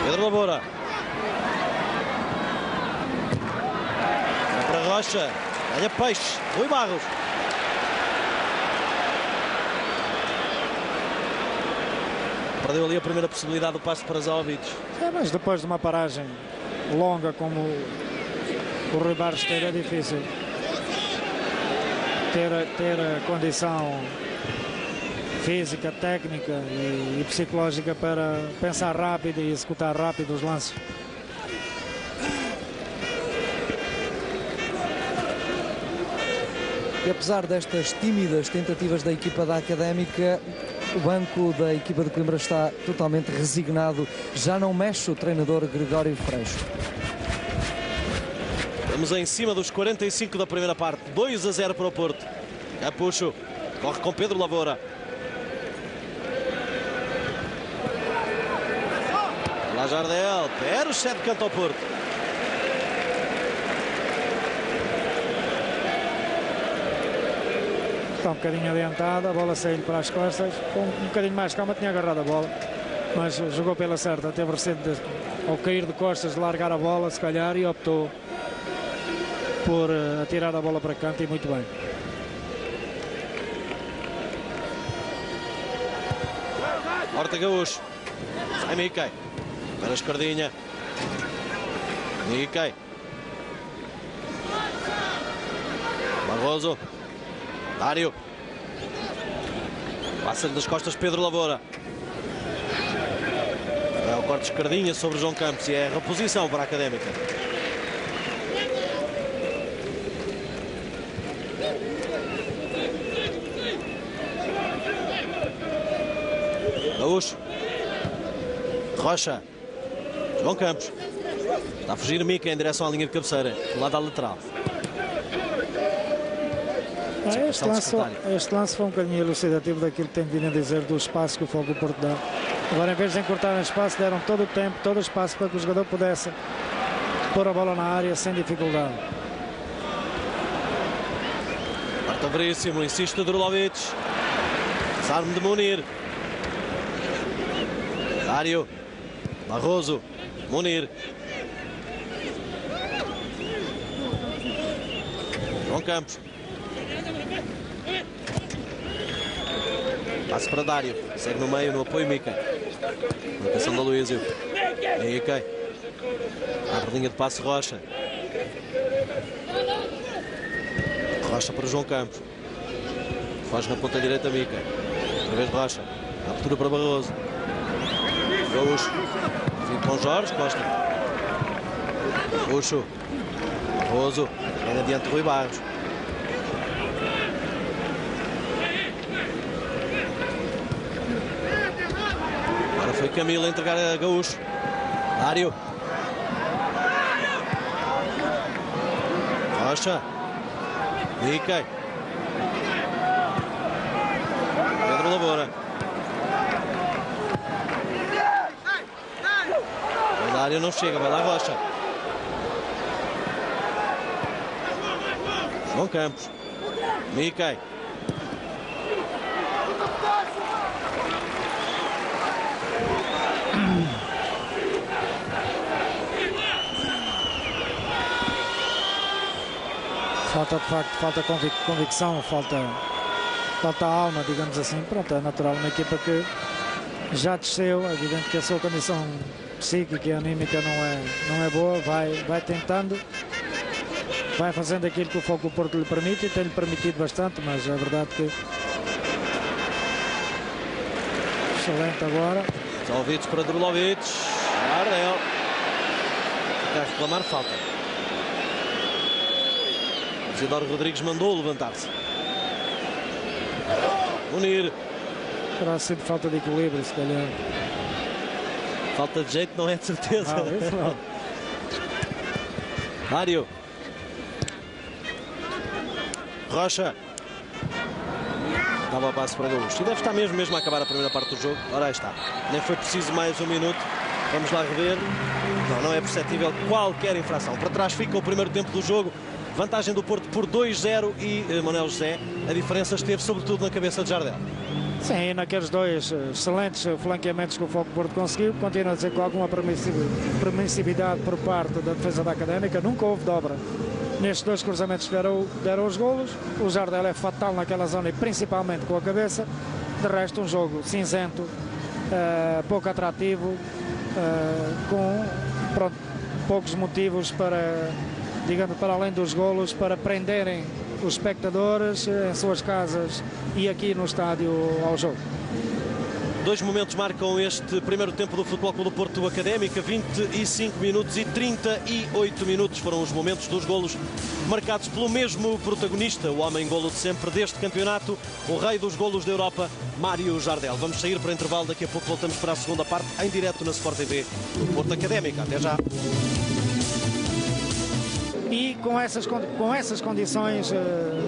Pedro Lavoura. Vai para Rocha. Ganha Peixe. Rui Barros. Perdeu ali a primeira possibilidade do passe para Zovic. Mas depois de uma paragem longa como o Rui Barros teve, é difícil ter a condição física, técnica e psicológica para pensar rápido e executar rápido os lances. E apesar destas tímidas tentativas da equipa da Académica, o banco da equipa de Coimbra está totalmente resignado. Já não mexe o treinador Gregório Freixo. Estamos em cima dos 45 da primeira parte. 2-0 para o Porto. Capucho. Corre com Pedro Lavoura. Lá Jardel. Pérez cede canto ao Porto. Está um bocadinho adiantado, a bola saiu para as costas. Com um bocadinho mais calma tinha agarrado a bola, mas jogou pela certa. Teve receio ao cair de costas de largar a bola, se calhar, e optou por atirar a bola para canto, e muito bem. Horta Gaúcho. Sai Miquel. Para a esquerdinha. Miquel. Barroso. Dário. Passa-lhe das costas Pedro Lavoura. É o corte de esquerdinha sobre João Campos e é a reposição para a Académica. Gaúcho. Rocha. João Campos. Está a fugir Mica em direção à linha de cabeceira, do lado da lateral. Este lance foi um bocadinho elucidativo daquilo que tem vindo a dizer do espaço que o Fogo do Porto dá. Agora, em vez de encurtarem espaço, deram todo o tempo, todo o espaço para que o jogador pudesse pôr a bola na área sem dificuldade. Marta Veríssimo, insiste Drulovic. Desarme de Munir. Dário. Barroso. Munir. João Campos. Passe para Dário. Segue no meio, no apoio Mica. Marcação da Aloísio. Mica. Abre linha de passe Rocha. Rocha para João Campos. Foge na ponta direita Mica. Outra vez Rocha. Abertura para Barroso. Gaúcho. Fim com Jorge Costa. Gaúcho. Barroso. Vem adiante Rui Barros. Agora foi Camilo a entregar a Gaúcho. Dário. Rocha. Miquel. Pedro Lavoura. O Dário não chega, vai lá Rocha. João Campos. Miquel. Falta de facto, falta convicção, falta alma, digamos assim. Pronto, é natural, uma equipa que já desceu, é evidente que a sua condição psíquica e anímica não é boa, vai tentando, vai fazendo aquilo que o Fogo do Porto lhe permite, e tem-lhe permitido bastante, mas é verdade que excelente agora. Zovic para Drulovic. Ardel. Fica a reclamar falta. Isidoro Rodrigues mandou levantar-se. Munir. Terá sido falta de equilíbrio, se calhar. Falta de jeito, não é de certeza. Isso não. Mário. Rocha. Dava o passo para Gaúcho. E deve estar mesmo a acabar a primeira parte do jogo. Ora, aí está. Nem foi preciso mais um minuto. Vamos lá rever. Não é perceptível qualquer infração. Para trás fica o primeiro tempo do jogo. Vantagem do Porto por 2-0 e Manuel José. A diferença esteve sobretudo na cabeça de Jardel. Sim, naqueles dois excelentes flanqueamentos que o Futebol Porto conseguiu, continua a dizer com alguma permissividade por parte da defesa da Académica. Nunca houve dobra nestes dois cruzamentos que deram os golos. O Jardel é fatal naquela zona e principalmente com a cabeça. De resto, um jogo cinzento, pouco atrativo, com poucos motivos para, digamos, para além dos golos, para prenderem os espectadores em suas casas e aqui no estádio ao jogo. Dois momentos marcam este primeiro tempo do Futebol Clube do Porto Académica. 25 minutos e 38 minutos foram os momentos dos golos marcados pelo mesmo protagonista, o homem-golo de sempre deste campeonato, o rei dos golos da Europa, Mário Jardel. Vamos sair para o intervalo, daqui a pouco voltamos para a segunda parte, em direto na Sport TV do Porto Académica. Até já. E com essas condições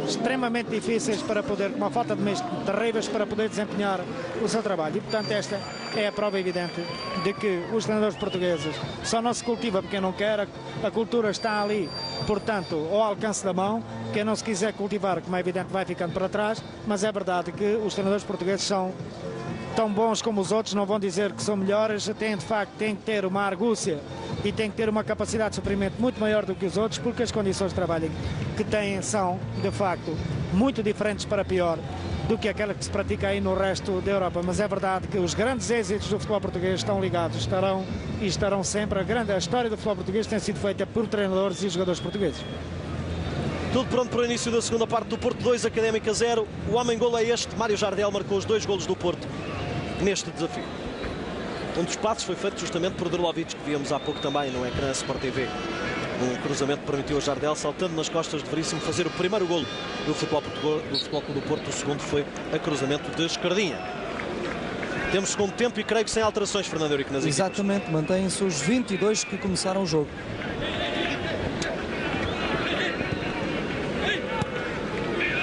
extremamente difíceis para poder, com uma falta de meios terríveis para poder desempenhar o seu trabalho. E, portanto, esta é a prova evidente de que os treinadores portugueses só não se cultiva porque não quer, a cultura está ali, portanto, ao alcance da mão. Quem não se quiser cultivar, como é evidente, vai ficando para trás, mas é verdade que os treinadores portugueses são tão bons como os outros, não vão dizer que são melhores, têm que ter uma argúcia e têm que ter uma capacidade de suprimento muito maior do que os outros, porque as condições de trabalho que têm são, de facto, muito diferentes para pior do que aquela que se pratica aí no resto da Europa. Mas é verdade que os grandes êxitos do futebol português estão ligados, estarão sempre. A história do futebol português tem sido feita por treinadores e jogadores portugueses. Tudo pronto para o início da segunda parte do Porto 2, Académica 0. O homem-golo é este. Mário Jardel marcou os dois golos do Porto neste desafio. Um dos passos foi feito justamente por Drlovic, que víamos há pouco também no ecrã Sport TV. Um cruzamento que permitiu a Jardel, saltando nas costas de Veríssimo, fazer o primeiro golo do Futebol Clube do Porto. O segundo foi a cruzamento de Escardinha. Temos segundo tempo e creio que sem alterações, Fernando Eurico, nas equipas. Exatamente, mantêm-se os 22 que começaram o jogo.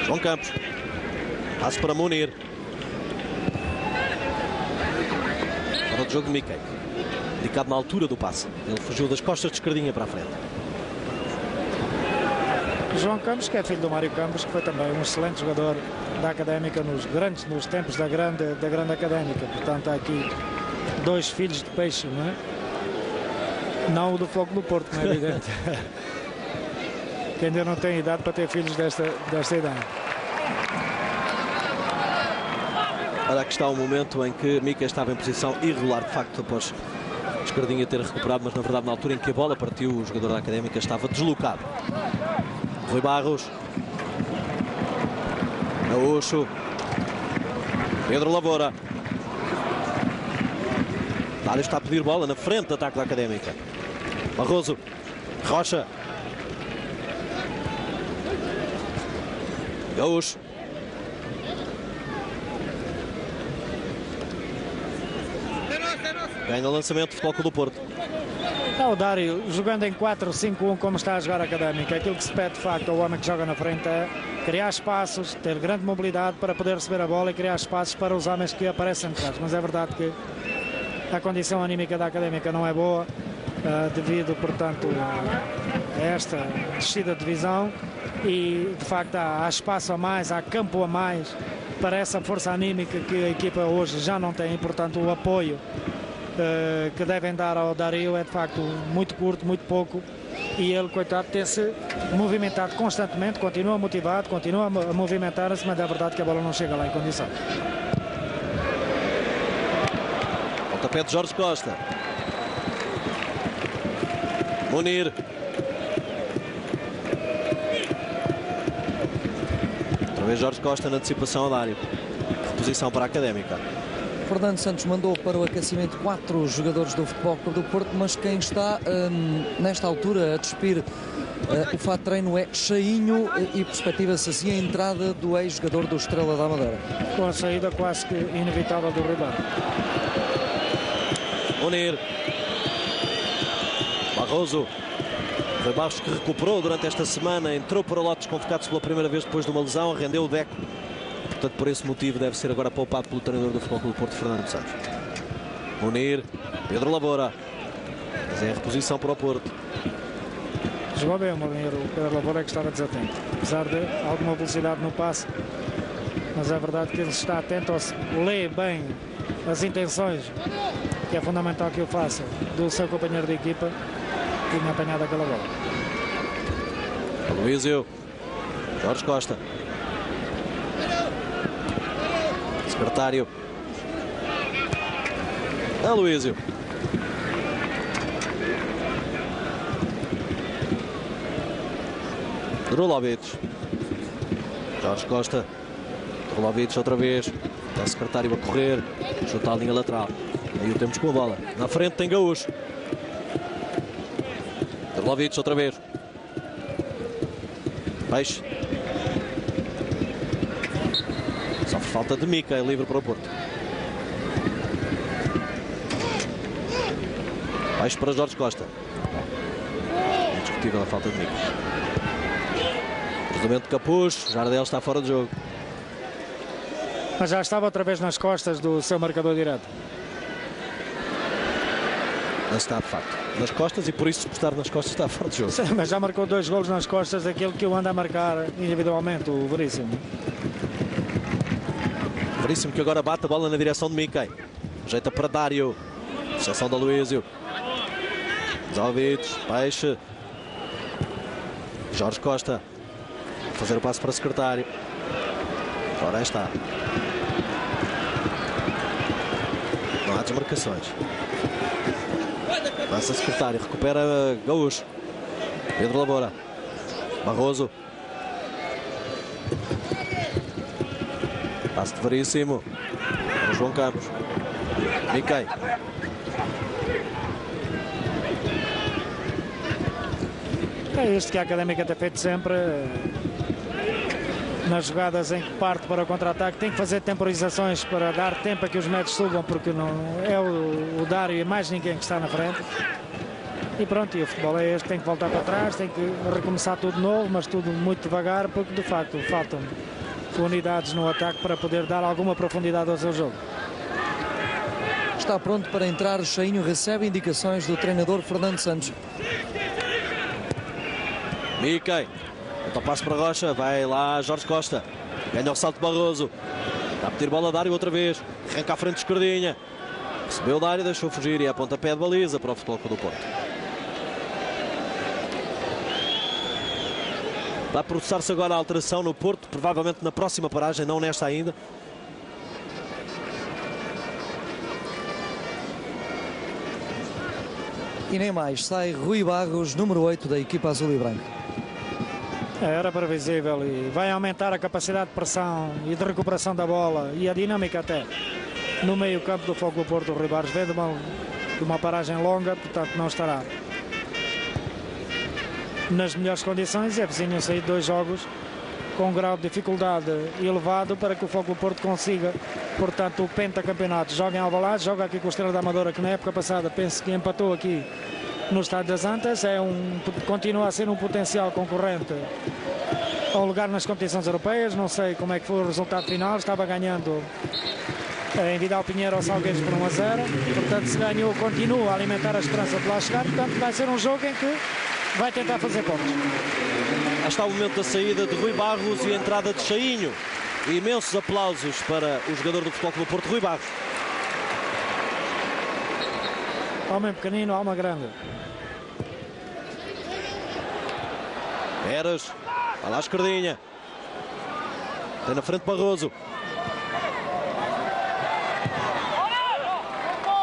João Campos. Passo para Munir. Fora de jogo de Miquel. Indicado na altura do passe. Ele fugiu das costas de Escardinha para a frente. João Campos, que é filho do Mário Campos, que foi também um excelente jogador da Académica nos tempos da grande Académica. Portanto, há aqui dois filhos de peixe, não é? Não o do Fogo do Porto, não é evidente. Que ainda não tem idade para ter filhos desta idade. Ora, aqui está o momento em que Mica estava em posição irregular, de facto, após Escardinha ter recuperado, mas na verdade na altura em que a bola partiu, o jogador da Académica estava deslocado. Rui Barros. Gaúcho. Pedro Lavoura. Dário está a pedir bola na frente do ataque da Académica. Barroso. Rocha. Gaúcho. Ganha o lançamento do Futebol Clube do Porto. O Dário, jogando em 4-5-1 como está a jogar a Académica, aquilo que se pede de facto ao homem que joga na frente é criar espaços, ter grande mobilidade para poder receber a bola e criar espaços para os homens que aparecem atrás. Mas é verdade que a condição anímica da Académica não é boa, devido, portanto, a esta descida de divisão, e de facto há espaço a mais, há campo a mais para essa força anímica que a equipa hoje já não tem, e portanto o apoio que devem dar ao Dário é de facto muito curto, muito pouco, e ele, coitado, tem-se movimentado constantemente, continua motivado, continua a movimentar-se, mas é verdade que a bola não chega lá em condição. Pontapé de Jorge Costa. Munir. Outra vez Jorge Costa na antecipação ao Dário. Reposição para a Académica. Fernando Santos mandou para o aquecimento 4 jogadores do Futebol Clube do Porto, mas quem está nesta altura a despir O fato de treino é cheinho e perspectiva-se assim a entrada do ex-jogador do Estrela da Amadora. Com a saída quase que inevitável do rival. Munir. Barroso. Rui Barros, que recuperou durante esta semana, entrou para o Lotes, convocado-se pela primeira vez depois de uma lesão, rendeu o Deco. Portanto, por esse motivo, deve ser agora poupado pelo treinador do Futebol Clube do Porto, Fernando Santos. Munir. Pedro Lavoura. Mas é a reposição para o Porto. Jogou bem o Munir, o Pedro Lavoura que estava desatento. Apesar de alguma velocidade no passe, mas é verdade que ele está atento, lê bem as intenções, que é fundamental que o faça, do seu companheiro de equipa, que tinha apanhado aquela bola. Aloísio. Jorge Costa. Secretário. Aloísio. Drulovic. Jorge Costa. Drulovic outra vez. Está o secretário a correr. Chuta a linha lateral. Aí o temos com a bola. Na frente tem Gaúcho. Drulovic outra vez. Peixe. Sofre falta de Mica. É livre para o Porto. Peixe para Jorge Costa. Indiscutível a falta de Mica. Cruzamento de Capuz. Jardel está fora do jogo. Mas já estava outra vez nas costas do seu marcador direto. Não está de facto nas costas, e por isso, por estar nas costas, está fora do jogo. Sim, mas já marcou 2 golos nas costas daquele que o anda a marcar individualmente, o Veríssimo. Veríssimo que agora bate a bola na direção de Miquel. Ajeita para Dário. Exceção da Aloísio. Zovic. Peixe. Jorge Costa. Fazer o passo para o secretário. Ora, aí está. Não há desmarcações. Passa secretário. Recupera Gaúcho. Pedro Lavoura. Barroso. Passo de Veríssimo. Para João Campos. Miquel. É isto que a Académica tem feito sempre. Nas jogadas em que parte para o contra-ataque, tem que fazer temporizações para dar tempo a que os médios subam, porque não é o Dário e mais ninguém que está na frente. E pronto, e o futebol é este, tem que voltar para trás, tem que recomeçar tudo de novo, mas tudo muito devagar, porque de facto faltam unidades no ataque para poder dar alguma profundidade ao seu jogo. Está pronto para entrar cheinho, recebe indicações do treinador Fernando Santos. Miquel. Então passo para Rocha, vai lá Jorge Costa. Ganha o salto Barroso. Está a pedir bola a Dário outra vez. Arranca à frente de Esquerdinha. Recebeu o Dário, deixou fugir e é pontapé de baliza para o Futebol Clube do Porto. Vai processar-se agora a alteração no Porto, provavelmente na próxima paragem, não nesta ainda. E nem mais, sai Rui Barros, número 8 da equipa azul e branca. Era previsível e vai aumentar a capacidade de pressão e de recuperação da bola e a dinâmica até no meio campo do Futebol Clube do Porto. O Rui Barros vem de uma paragem longa, portanto não estará nas melhores condições. É preciso sair 2 jogos com um grau de dificuldade elevado para que o Futebol Clube do Porto consiga, portanto, o pentacampeonato. Joga em Alvalade, joga aqui com o Estrela da Amadora, que na época passada penso que empatou aqui no Estádio das Antas. Continua a ser um potencial concorrente ao lugar nas competições europeias. Não sei como é que foi o resultado final. Estava ganhando em Vidal Pinheiro ao Salgueiros por 1-0. Portanto, se ganhou, continua a alimentar a esperança de lá chegar. Portanto, vai ser um jogo em que vai tentar fazer pontos. Aí está o momento da saída de Rui Barros e a entrada de Cheinho. Imensos aplausos para o jogador do Futebol Clube do Porto, Rui Barros. Homem pequenino, alma grande. Eras, vai lá a Esquerdinha. Tem na frente Barroso.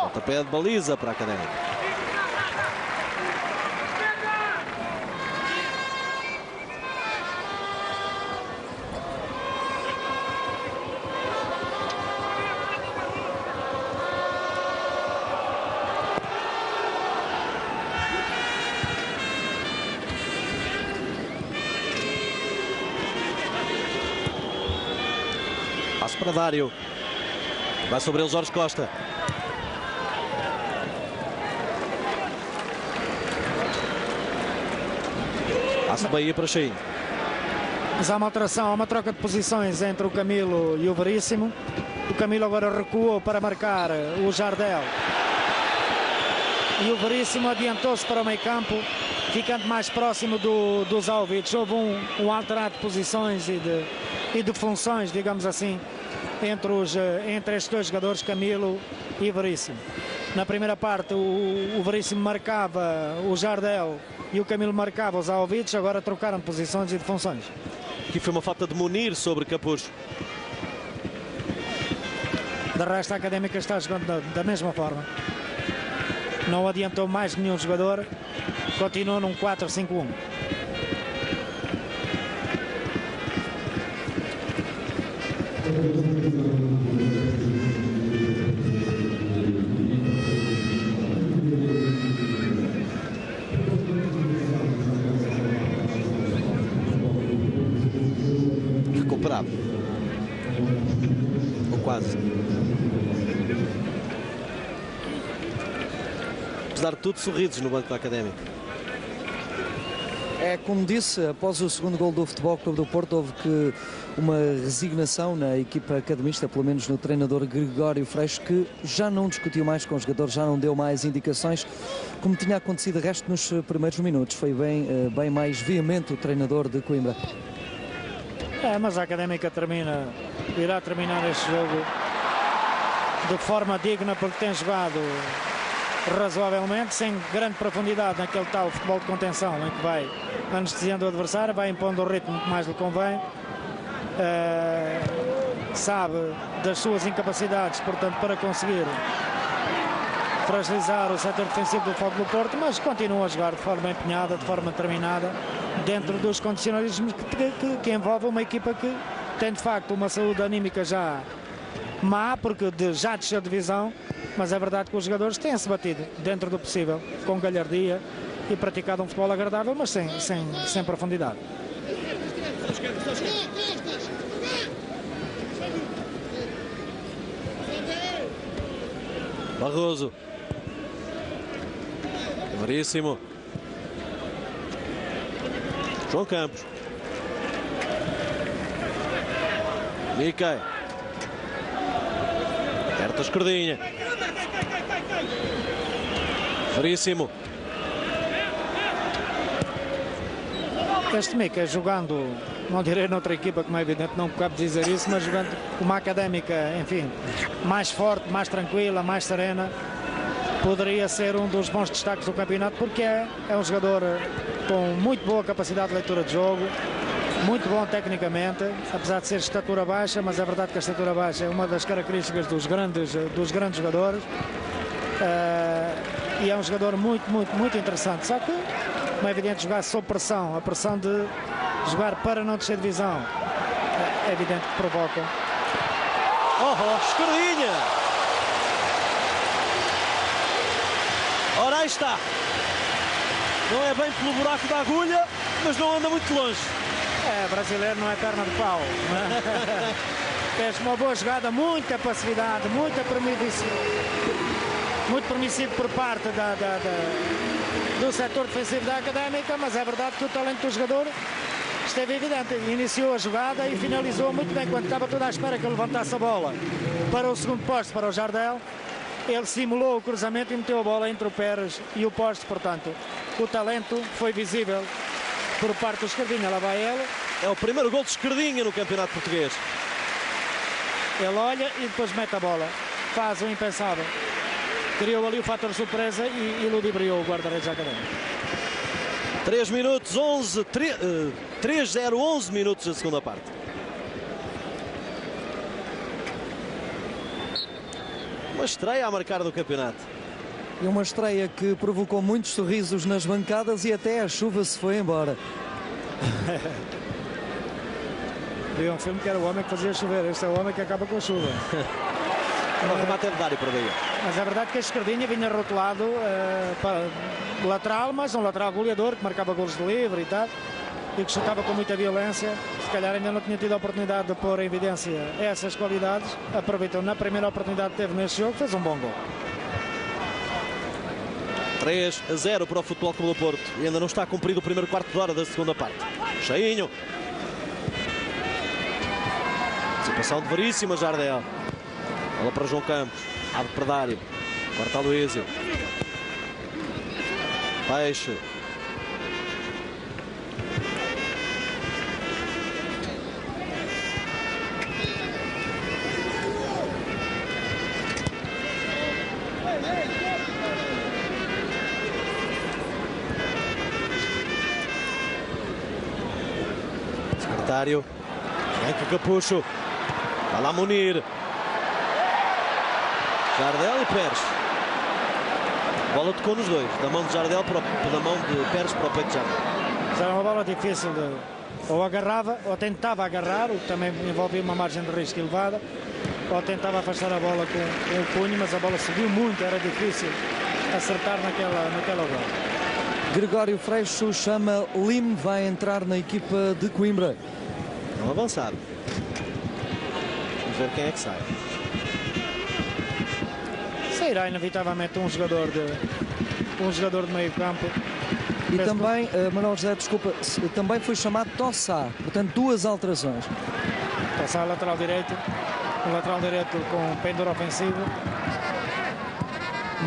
Pontapé de baliza para a Académica. Passo para Dário. Vai sobre ele Jorge Costa. Passo de Bahia para Cheinho. Mas há uma alteração, há uma troca de posições entre o Camilo e o Veríssimo. O Camilo agora recuou para marcar o Jardel. E o Veríssimo adiantou-se para o meio campo, ficando mais próximo do Zalvic. Houve um alterado de posições e de funções, digamos assim, entre estes dois jogadores, Camilo e Veríssimo. Na primeira parte o Veríssimo marcava o Jardel e o Camilo marcava os Zalvic. Agora trocaram de posições e de funções. Aqui foi uma falta de Munir sobre Capucho. De resto, a Académica está jogando da mesma forma. Não adiantou mais nenhum jogador. Continua num 4-5-1. Recuperado. Ou quase. Apesar de tudo, sorrisos no banco da Académica. É como disse, após o segundo gol do Futebol Clube do Porto, houve que uma resignação na equipa academista, pelo menos no treinador Gregório Freixo, que já não discutiu mais com os jogadores, já não deu mais indicações, como tinha acontecido de resto nos primeiros minutos. Foi bem mais veemente o treinador de Coimbra. Mas a Académica irá terminar este jogo de forma digna, porque tem jogado razoavelmente, sem grande profundidade naquele tal futebol de contenção, em que vai anestesiando o adversário, vai impondo o ritmo que mais lhe convém, sabe das suas incapacidades, portanto, para conseguir fragilizar o setor defensivo do Futebol do Porto, mas continua a jogar de forma empenhada, de forma determinada, dentro dos condicionalismos que envolve uma equipa que tem de facto uma saúde anímica já má, porque já desceu de divisão, mas é verdade que os jogadores têm-se batido dentro do possível, com galhardia, e praticado um futebol agradável, mas sem profundidade. Barroso. Veríssimo. João Campos. Miquel. Perto a esquerdinha. Veríssimo. Este Miquel jogando, não direi noutra equipa, como é evidente, não cabe dizer isso, mas jogando uma Académica, enfim, mais forte, mais tranquila, mais serena, poderia ser um dos bons destaques do campeonato, porque é um jogador com muito boa capacidade de leitura de jogo, muito bom tecnicamente, apesar de ser estatura baixa, mas é verdade que a estatura baixa é uma das características dos grandes jogadores. E é um jogador muito interessante, só que, como é evidente, jogar sob pressão, a pressão de jogar para não descer divisão, é evidente que provoca. Esquerdinha! Ora, aí está. Não é bem pelo buraco da agulha, mas não anda muito longe. Brasileiro não é perna de pau. Fez uma boa jogada, muita passividade, muito permissivo por parte do setor defensivo da Académica, mas é verdade que o talento do jogador esteve evidente. Iniciou a jogada e finalizou muito bem, quando estava toda à espera que ele levantasse a bola para o segundo poste, para o Jardel. Ele simulou o cruzamento e meteu a bola entre o Pérez e o poste, portanto, o talento foi visível por parte do Esquerdinha. Lá vai ele. É o primeiro gol de Esquerdinha no Campeonato Português. Ele olha e depois mete a bola. Faz o impensável. Criou ali o fator surpresa e ludibriou o guarda-redes da Académica. 3 minutos, 11 minutos da segunda parte. Uma estreia a marcar do campeonato. E uma estreia que provocou muitos sorrisos nas bancadas e até a chuva se foi embora. Vi um filme que era o homem que fazia chover. Este é o homem que acaba com a chuva. O remate é de Dário por daí. Mas é verdade que a Esquerdinha vinha rotulado para lateral, mas um lateral goleador que marcava golos de livre e tal. e que chutava com muita violência. Se calhar ainda não tinha tido a oportunidade de pôr em evidência essas qualidades. Aproveitou na primeira oportunidade que teve neste jogo, fez um bom gol. 3-0 para o Futebol Clube do Porto. E ainda não está cumprido o primeiro quarto de hora da segunda parte. Cheinho. Antecipação de Veríssimo, Jardel. Bola para João Campos. Abre para Dário. Corta a Luísio. Peixe. Secretário. Franco Capucho. Vai lá Munir. Jardel e Pérez. Bola tocou nos dois. Da mão de Jardel para da mão de Pérez para o peito de Jardel. Era uma bola difícil ou agarrava ou tentava agarrar, o que também envolvia uma margem de risco elevada, ou tentava afastar a bola com o punho, mas a bola subiu muito, era difícil acertar naquela bola. Gregório Freixo chama Lim, vai entrar na equipa de Coimbra. Não avançado. Vamos ver quem é que sai. Sairá inevitavelmente um jogador de meio campo. E também, Manuel José, desculpa, também foi chamado Tossá, portanto 2 alterações. Tossá lateral direito, um lateral direito com pendor ofensivo,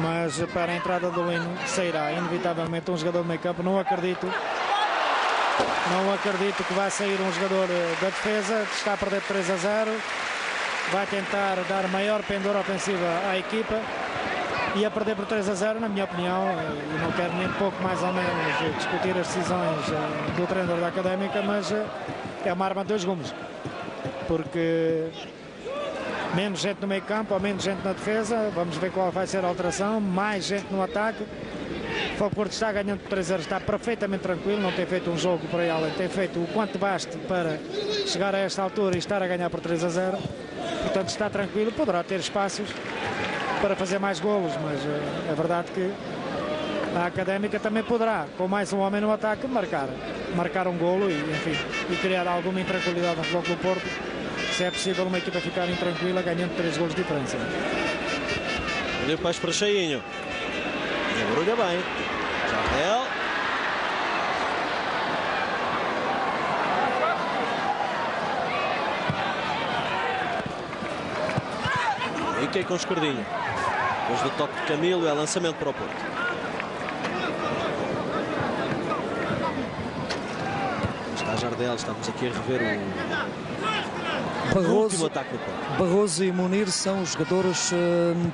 mas para a entrada do Lino sairá inevitavelmente um jogador de meio campo. Não acredito que vai sair um jogador da defesa, que está a perder 3-0, vai tentar dar maior pendor ofensiva à equipa. E a perder por 3-0, na minha opinião, e não quero nem pouco mais ou menos discutir as decisões do treinador da Académica, mas é uma arma de 2 gumes. Porque menos gente no meio campo ou menos gente na defesa, vamos ver qual vai ser a alteração, mais gente no ataque. O Fogo Porto está ganhando por 3-0, está perfeitamente tranquilo, não tem feito um jogo por aí além, tem feito o quanto baste para chegar a esta altura e estar a ganhar por 3-0. Portanto, está tranquilo, poderá ter espaços para fazer mais golos, mas é verdade que a Académica também poderá, com mais um homem no ataque, marcar um golo e criar alguma intranquilidade no Futebol Clube do Porto, se é possível uma equipa ficar intranquila ganhando 3 golos de diferença. Olha o Peixe para Cheinho. Embrulha bem. Jardel. Fiquei com Escardinho. Depois do toque de Camilo, é lançamento para o Porto. Está Jardel, estamos aqui a rever o último ataque do Porto. Barroso e Munir são os jogadores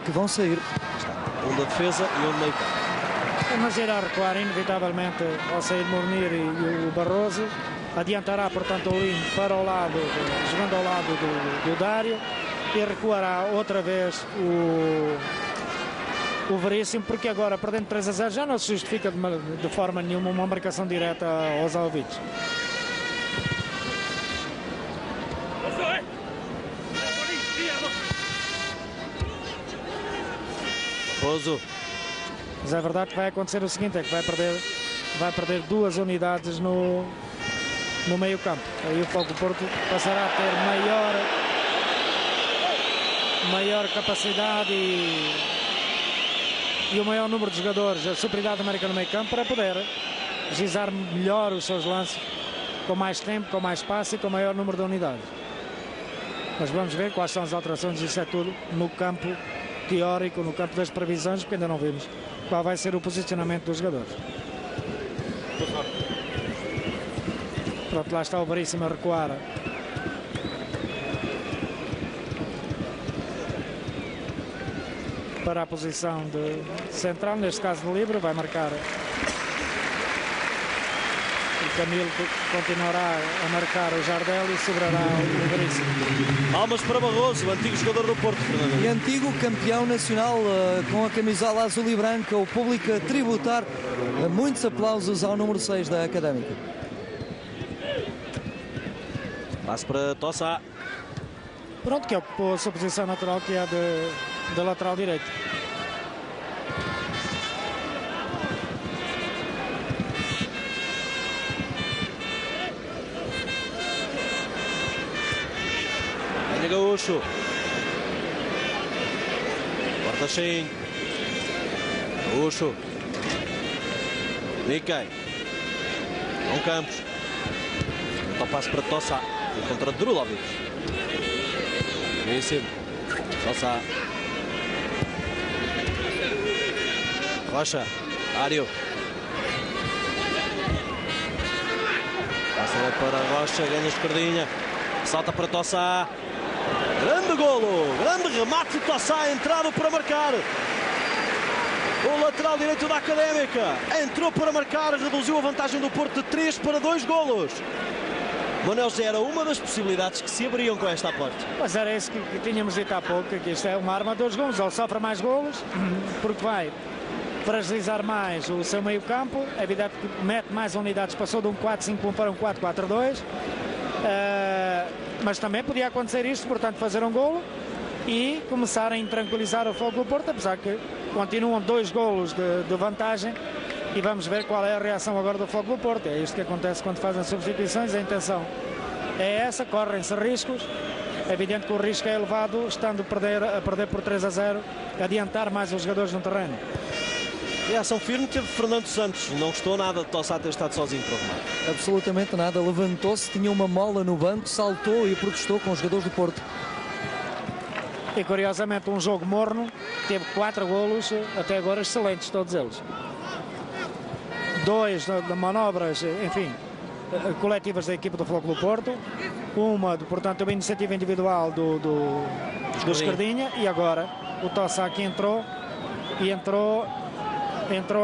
que vão sair. Está um da defesa e um do meio campo. Mas irá recuar inevitavelmente ao sair Munir e o Barroso. Adiantará, portanto, o Lino para o lado, jogando ao lado do Dário. E recuará outra vez o Veríssimo, porque agora, perdendo 3-0, já não se justifica de forma nenhuma uma marcação direta aos alvitos. Barroso. Mas é verdade que vai acontecer o seguinte, é que vai perder 2 unidades no meio campo. Aí o Fogo Porto passará a ter maior capacidade e o maior número de jogadores, a superioridade numérica no meio campo, para poder agilizar melhor os seus lances, com mais tempo, com mais espaço e com maior número de unidades. Mas vamos ver quais são as alterações, isso é tudo no campo teórico, no campo das previsões, porque ainda não vimos qual vai ser o posicionamento dos jogadores. Pronto, lá está o Veríssimo a recuar. Para a posição de central, neste caso de livre, vai marcar o Camilo, continuará a marcar o Jardel e sobrará o Veríssimo. Palmas para Barroso, o antigo jogador do Porto, Fernando. E antigo campeão nacional com a camisola azul e branca, o público a tributar muitos aplausos ao número 6 da Académica. Passe para Tossá. Pronto, que ocupou a sua posição natural, que é a de lateral direito. Gaúcho. Corta Cheinho. Gaúcho. Miquel. João Campos. Então passo para Tossá. Contra Drulovic. Veríssimo. Tossá. Rocha. Ário. Passa para Rocha. Ganha esquerdinha. Salta para Tossá. Grande golo. Grande remate de Tossá. Entrado para marcar. O lateral direito da Académica entrou para marcar, reduziu a vantagem do Porto de 3 para 2 golos. Manuel José, era uma das possibilidades que se abriam com esta aposta. Mas era isso que tínhamos dito há pouco, que isto é uma arma de 2 golos. Ele sofre mais golos porque vai fragilizar mais o seu meio campo. É evidente que mete mais unidades, passou de um 4-5-1 para um 4-4-2. Mas também podia acontecer isto, portanto fazer um golo e começarem a tranquilizar o Fogo do Porto, apesar que continuam 2 golos de vantagem, e vamos ver qual é a reação agora do Fogo do Porto. É isto que acontece quando fazem substituições, a intenção é essa, correm-se riscos, é evidente que o risco é elevado, estando a perder por 3-0, adiantar mais os jogadores no terreno. Reação firme teve Fernando Santos, não gostou nada de Tossá ter estado sozinho para o remate. Absolutamente nada, levantou-se, tinha uma mola no banco, saltou e protestou com os jogadores do Porto. E curiosamente um jogo morno, teve 4 golos, até agora excelentes todos eles. 2 de manobras, enfim, coletivas da equipa do Futebol do Porto. Uma, portanto, uma iniciativa individual do Esquerdinha. E agora o Tossá que entrou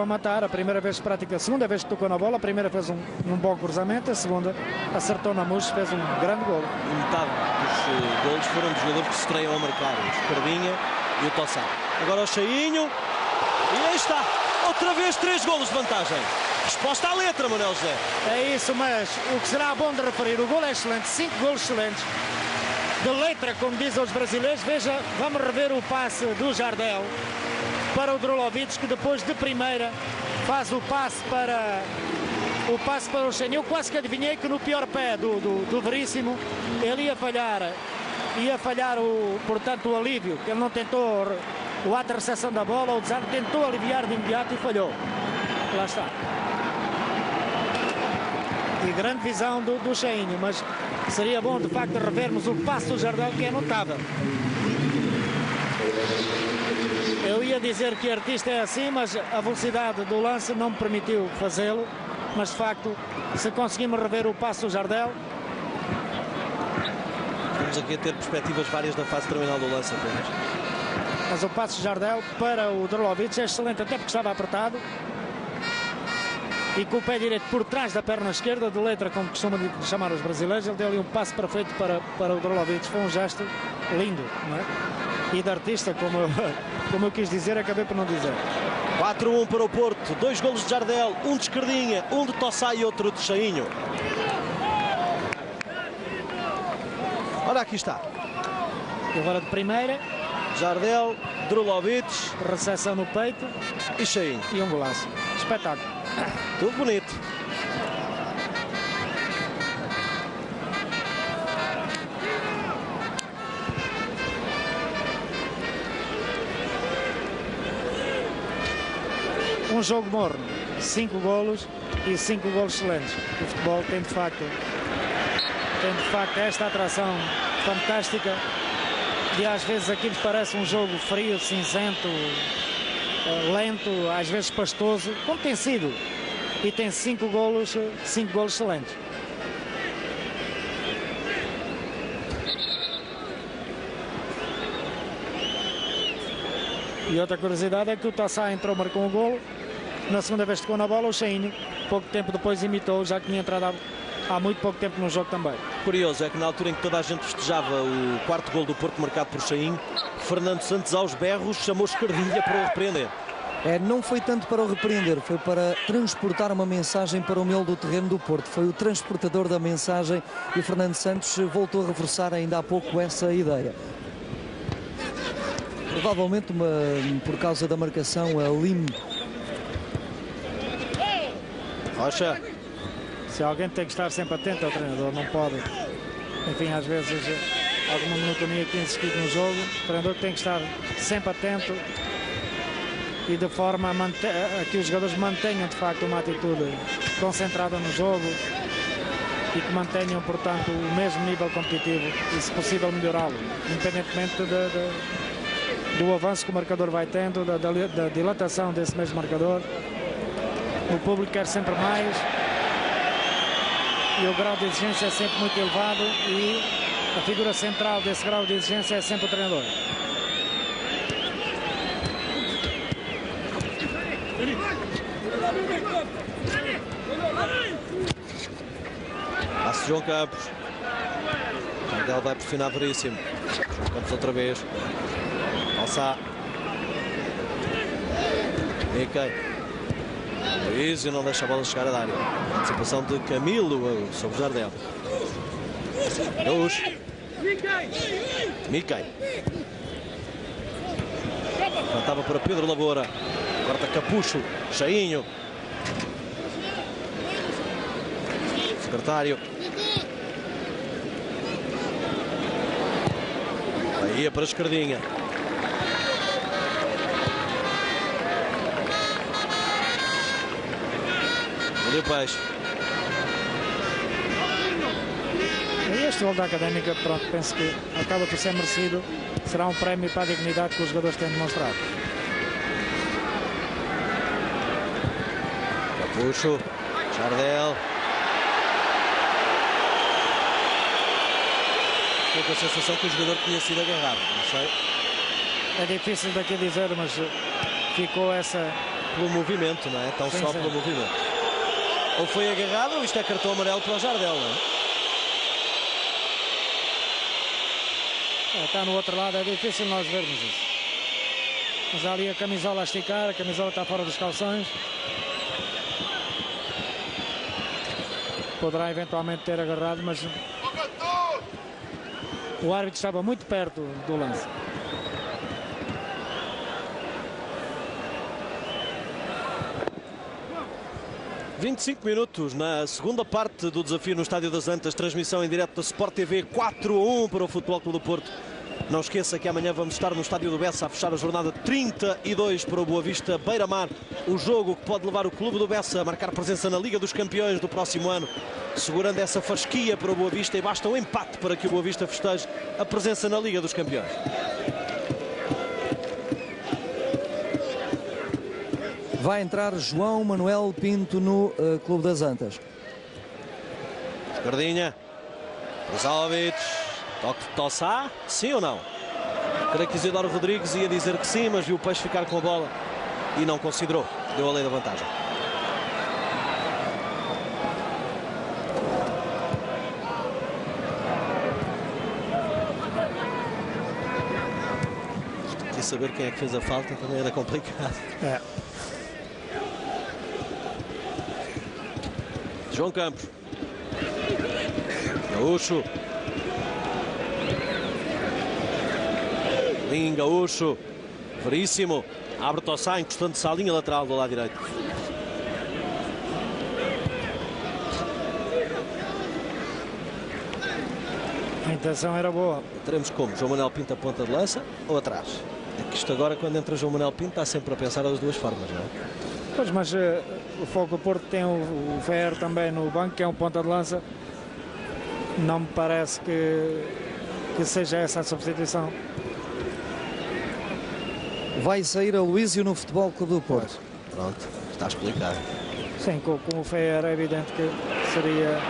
a matar. A primeira vez a segunda vez que tocou na bola, a primeira fez um bom cruzamento, a segunda acertou na mousse, fez um grande golo. Metade dos golos foram dos jogadores que se estreiam a marcar, o Esquerdinha e o Tossá. Agora o Cheinho, e aí está, outra vez 3 golos de vantagem. Resposta à letra, Manuel José. É isso, mas o que será bom de referir, o golo é excelente, 5 golos excelentes. De letra, como dizem os brasileiros. Veja, vamos rever o passe do Jardel para o Drulovic, que depois de primeira faz o passe para o Cheinho. Eu quase que adivinhei que no pior pé do Veríssimo ele ia falhar portanto, o alívio, que ele não tentou o ato de recepção da bola, o desarme, tentou aliviar de imediato e falhou. Lá está. E grande visão do Cheinho, mas seria bom de facto revermos o passe do Jardel, que é notável. Eu ia dizer que artista é assim, mas a velocidade do lance não me permitiu fazê-lo. Mas de facto, se conseguimos rever o passe do Jardel. Estamos aqui a ter perspectivas várias da fase terminal do lance apenas. Mas o passe do Jardel para o Drulovic é excelente, até porque estava apertado. E com o pé direito por trás da perna esquerda, de letra, como costumam chamar os brasileiros, ele deu ali um passe perfeito para o Drulovic. Foi um gesto lindo, não é? E de artista, como eu quis dizer, acabei por não dizer. 4-1 para o Porto, 2 golos de Jardel, um de Esquerdinha, um de Tossá e outro de Cheinho. Ora, aqui está. E agora de primeira. Jardel, Drulovic, recepção no peito e Cheinho. E um golaço. Espetáculo. Tudo bonito. Um jogo morno, 5 golos e 5 golos excelentes. O futebol tem de facto esta atração fantástica de às vezes aquilo parece um jogo frio, cinzento, lento, às vezes pastoso, como tem sido. E tem 5 golos excelentes. E outra curiosidade é que o Tossá entrou, marcou um golo. Na segunda vez que tocou na bola, o Cheinho, pouco tempo depois, imitou, já que tinha entrado há muito pouco tempo no jogo também. Curioso é que na altura em que toda a gente festejava o 4º golo do Porto marcado por Cheinho, Fernando Santos aos berros chamou Esquerdinha para o repreender. Não foi tanto para o repreender, foi para transportar uma mensagem para o miolo do terreno do Porto. Foi o transportador da mensagem e o Fernando Santos voltou a reforçar ainda há pouco essa ideia. Provavelmente por causa da marcação a Lim. Rocha. Se alguém tem que estar sempre atento ao treinador, não pode. Enfim, às vezes alguma monotonia que tem existido no jogo. O treinador tem que estar sempre atento e de forma a que os jogadores mantenham de facto uma atitude concentrada no jogo e que mantenham, portanto, o mesmo nível competitivo e, se possível, melhorá-lo, independentemente do avanço que o marcador vai tendo, da dilatação desse mesmo marcador. O público quer sempre mais e o grau de exigência é sempre muito elevado e a figura central desse grau de exigência é sempre o treinador. Passe João Campos. Jardel vai pressionar Veríssimo. João Campos outra vez. Alçá. Miquel. Luísio não deixa a bola chegar à área. Antecipação de Camilo sobre Jardel. Gaúcho. Miquel. Levantava para Pedro Lavoura. Corta Capucho. Cheinho. Secretário. Aí é para a esquerdinha. Olha o Peixe. Este gol da Académica, pronto, penso que acaba por ser merecido. Será um prémio para a dignidade que os jogadores têm demonstrado. Capucho. Jardel. Com a sensação que o jogador tinha sido agarrado, não sei. É difícil daqui dizer, mas ficou essa... Pelo movimento, não é? Tão só pelo movimento. Ou foi agarrado ou isto é cartão amarelo para o Jardel, não é? Está no outro lado, é difícil nós vermos isso. Mas há ali a camisola a esticar, a camisola está fora dos calções. Poderá eventualmente ter agarrado, mas... o árbitro estava muito perto do lance. ...25 minutos na segunda parte do desafio no Estádio das Antas. Transmissão em direto da Sport TV, 4-1 para o Futebol Clube do Porto. Não esqueça que amanhã vamos estar no Estádio do Bessa a fechar a jornada 32 para o Boa Vista Beira-Mar. O jogo que pode levar o Clube do Bessa a marcar presença na Liga dos Campeões do próximo ano, segurando essa fasquia para o Boa Vista, e basta um empate para que o Boa Vista festeje a presença na Liga dos Campeões. Vai entrar João Manuel Pinto no Clube das Antas. Esquerdinha. Kruzalovic. Toque de Tossá. Sim ou não? Creio que Isidoro Rodrigues ia dizer que sim, mas viu o Peixe ficar com a bola e não considerou. Deu a lei da vantagem. E saber quem é que fez a falta também era complicado. É. João Campos. Gaúcho. Gaúcho. Veríssimo. Abre Tossá, encostando-se à linha lateral do lado direito. A intenção era boa. Teremos como? João Manuel Pinto a ponta de lança ou atrás? É que isto agora, quando entra João Manuel Pinto, está sempre a pensar das duas formas, não é? Pois, mas o Foco Porto tem o Fer também no banco, que é um ponta de lança. Não me parece que seja essa a substituição. Vai sair a Luísio no Futebol Clube do Porto. Pronto, está explicado. Sim, com o Fer é evidente que seria...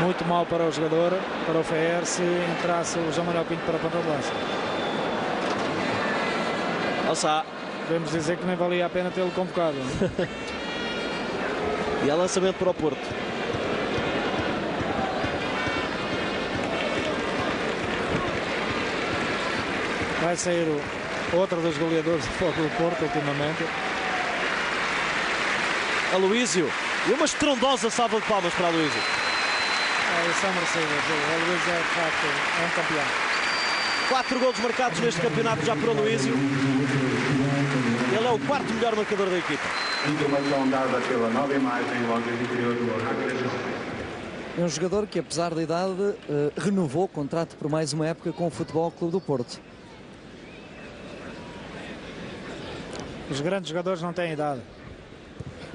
muito mal para o jogador, para o Fer, se entrasse o João Manuel Pinto para a ponta de lança. Alçá. Podemos dizer que nem valia a pena tê-lo convocado. E há lançamento para o Porto. Vai sair outro dos goleadores do Futebol do Porto ultimamente. Aloísio. E uma estrondosa salva de palmas para Aloísio. Isso é merecido. O Aloísio é, de facto, um campeão. 4 golos marcados neste campeonato já por Aloísio. Ele é o quarto melhor marcador da equipa. Informação dada pela nova imagem logo interior do local. É um jogador que, apesar da idade, renovou o contrato por mais uma época com o Futebol Clube do Porto. Os grandes jogadores não têm idade.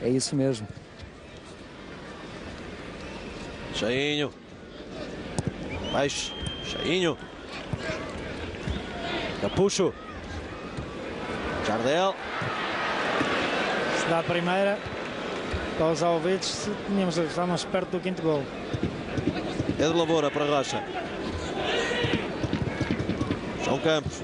É isso mesmo. Cheinho. Baixo. Cheinho. Capucho. Jardel. Se dá a primeira, para os Alvides, estávamos perto do quinto gol. Pedro Lavoura para Rocha. João Campos.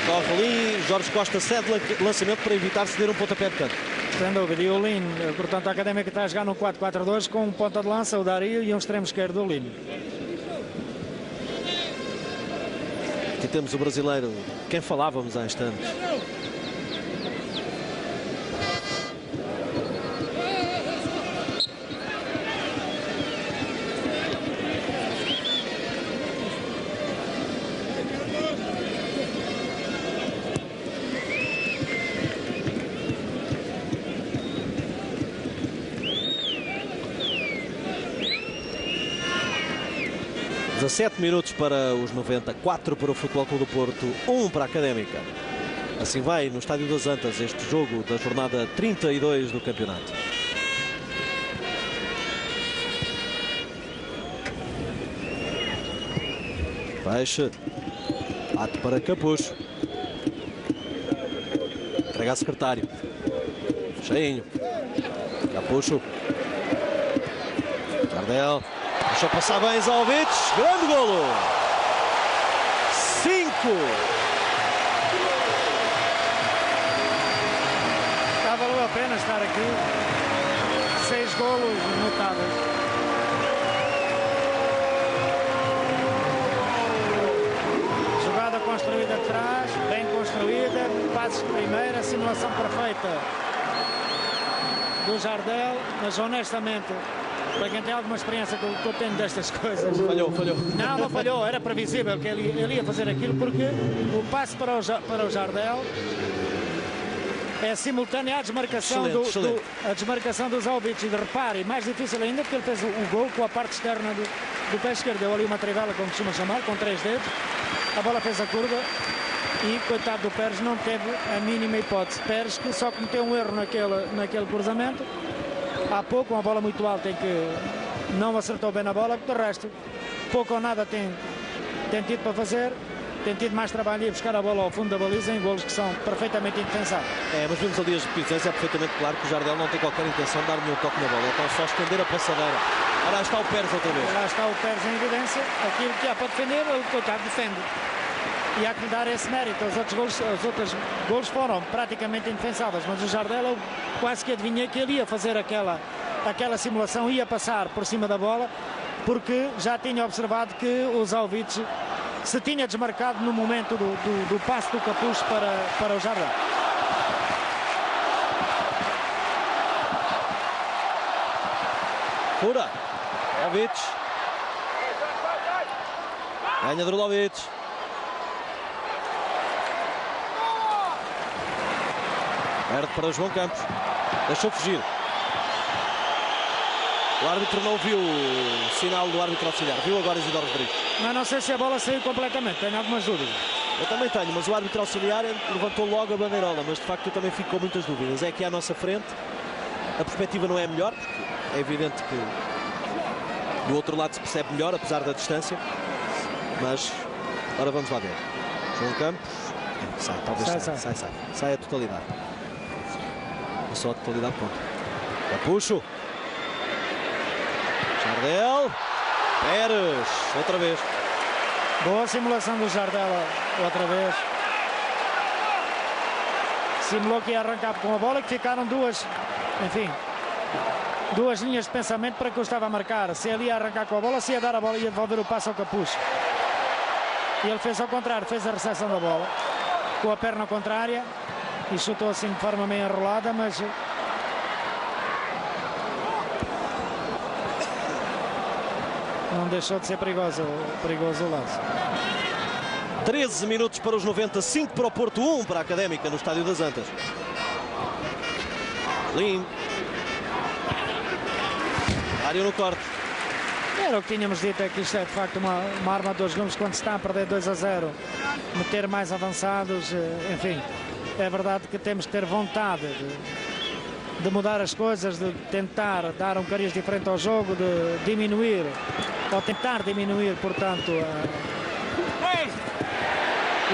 Corre ali, Jorge Costa cede lançamento para evitar ceder um pontapé de canto. Sem dúvida, e o Lino, portanto, a Académica está a jogar no 4-4-2 com um ponta de lança, o Dario, e um extremo esquerdo do Lino. Aqui temos o brasileiro, quem falávamos há instantes. Sete minutos para os 90, 4 para o Futebol Clube do Porto, 1 para a Académica. Assim vai no Estádio das Antas este jogo da jornada 32 do campeonato. Peixe. Bate para Capucho. Entrega a secretário. Cheinho. Capucho. Jardel. Deixou passar bem Zalvites. Grande golo. 5. Já valeu a pena estar aqui. 6 golos notáveis. Jogada construída de trás, bem construída, passos de primeira, simulação perfeita do Jardel, mas honestamente, para quem tem alguma experiência que eu tenho destas coisas... Falhou. Não falhou, era previsível que ele ia fazer aquilo, porque o passe para o Jardel é simultânea à desmarcação, a desmarcação dos Albites. E repare, mais difícil ainda, porque ele fez o gol com a parte externa do pé esquerdo. Deu ali uma trivela, como costuma chamar, com 3 dedos. A bola fez a curva e, coitado do Pérez, não teve a mínima hipótese. Pérez, que só cometeu um erro naquele cruzamento. Há pouco, uma bola muito alta em que não acertou bem na bola, porque de resto, pouco ou nada tem tido para fazer. Tem tido mais trabalho a buscar a bola ao fundo da baliza em golos que são perfeitamente indefensáveis. Mas vimos ali as repetições, é perfeitamente claro que o Jardel não tem qualquer intenção de dar nenhum toque na bola. Então só estender a passadeira. Ora, está o Pérez outra vez. Lá está o Pérez em evidência. Aquilo que há para defender, o coitado defende. E há que lhe dar esse mérito. Os outros golos foram praticamente indefensáveis, mas o Jardel, eu quase que adivinhei que ele ia fazer aquela simulação, ia passar por cima da bola, porque já tinha observado que os Alvites se tinha desmarcado no momento do passe do Capucho para o Jardel. Fura. Drulovic. Ganha Drulovic. Perde para João Campos. Deixou fugir. O árbitro não viu o sinal do árbitro auxiliar. Viu agora Isidoro Rodrigues. Mas não sei se a bola saiu completamente. Tenho algumas dúvidas. Eu também tenho, mas o árbitro auxiliar levantou logo a bandeirola. Mas de facto eu também fico com muitas dúvidas. É que à nossa frente a perspectiva não é melhor, porque é evidente que do outro lado se percebe melhor, apesar da distância. Mas, agora vamos lá ver. João Campos. Sai, talvez sai. Sai a totalidade. É só a totalidade, ponto. Capucho. Jardel. Pérez. Outra vez. Boa simulação do Jardel outra vez. Simulou que ia arrancar com a bola e que ficaram duas linhas de pensamento para que eu estava a marcar. Se ele ia arrancar com a bola, se ia dar a bola e ia devolver o passo ao Capucho. E ele fez ao contrário, fez a recepção da bola com a perna contrária e chutou assim de forma meio enrolada, mas não deixou de ser perigoso o lance. 13 minutos para os 90, 5 para o Porto, 1 para a Académica no Estádio das Antas. Lim. Mário no corte. Era o que tínhamos dito, é que isto é de facto uma arma de dois gumes quando se está a perder 2-0, meter mais avançados, enfim, é verdade que temos que ter vontade de mudar as coisas, de tentar dar um cariz diferente ao jogo, de diminuir, ou tentar diminuir, portanto,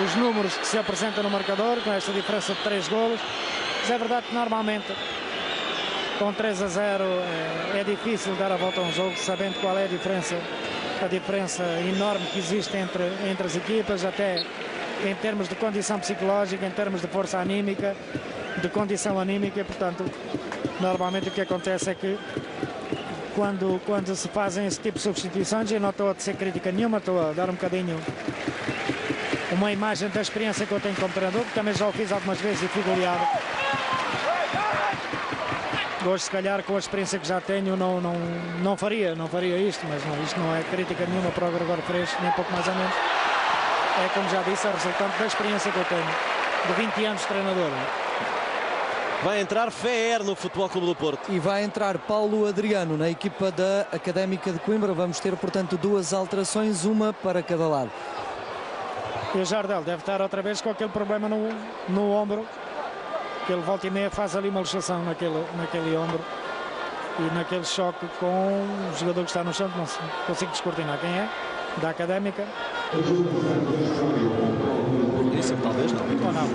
os números que se apresentam no marcador, com esta diferença de 3 golos. Mas é verdade que normalmente com 3-0 é difícil dar a volta a um jogo, sabendo qual é a diferença enorme que existe entre as equipas, até em termos de condição psicológica, em termos de força anímica, de condição anímica. E, portanto, normalmente o que acontece é que quando se fazem esse tipo de substituições, eu não estou a ser crítica nenhuma, estou a dar um bocadinho uma imagem da experiência que eu tenho como treinador, que também já o fiz algumas vezes e fui goleado. Hoje, se calhar, com a experiência que já tenho, não faria isto, mas não, isto não é crítica nenhuma para o Gregório Freixo, nem pouco mais ou menos. É, como já disse, a resultante da experiência que eu tenho, de 20 anos de treinador. Vai entrar Fer no Futebol Clube do Porto. E vai entrar Paulo Adriano na equipa da Académica de Coimbra. Vamos ter, portanto, 2 alterações, uma para cada lado. E o Jardel deve estar outra vez com aquele problema no ombro, que ele volta e meia faz ali uma luxação naquele ombro e naquele choque com o jogador que está no chão, que não consigo descortinar quem é, da Académica. Isso talvez não. Ou não.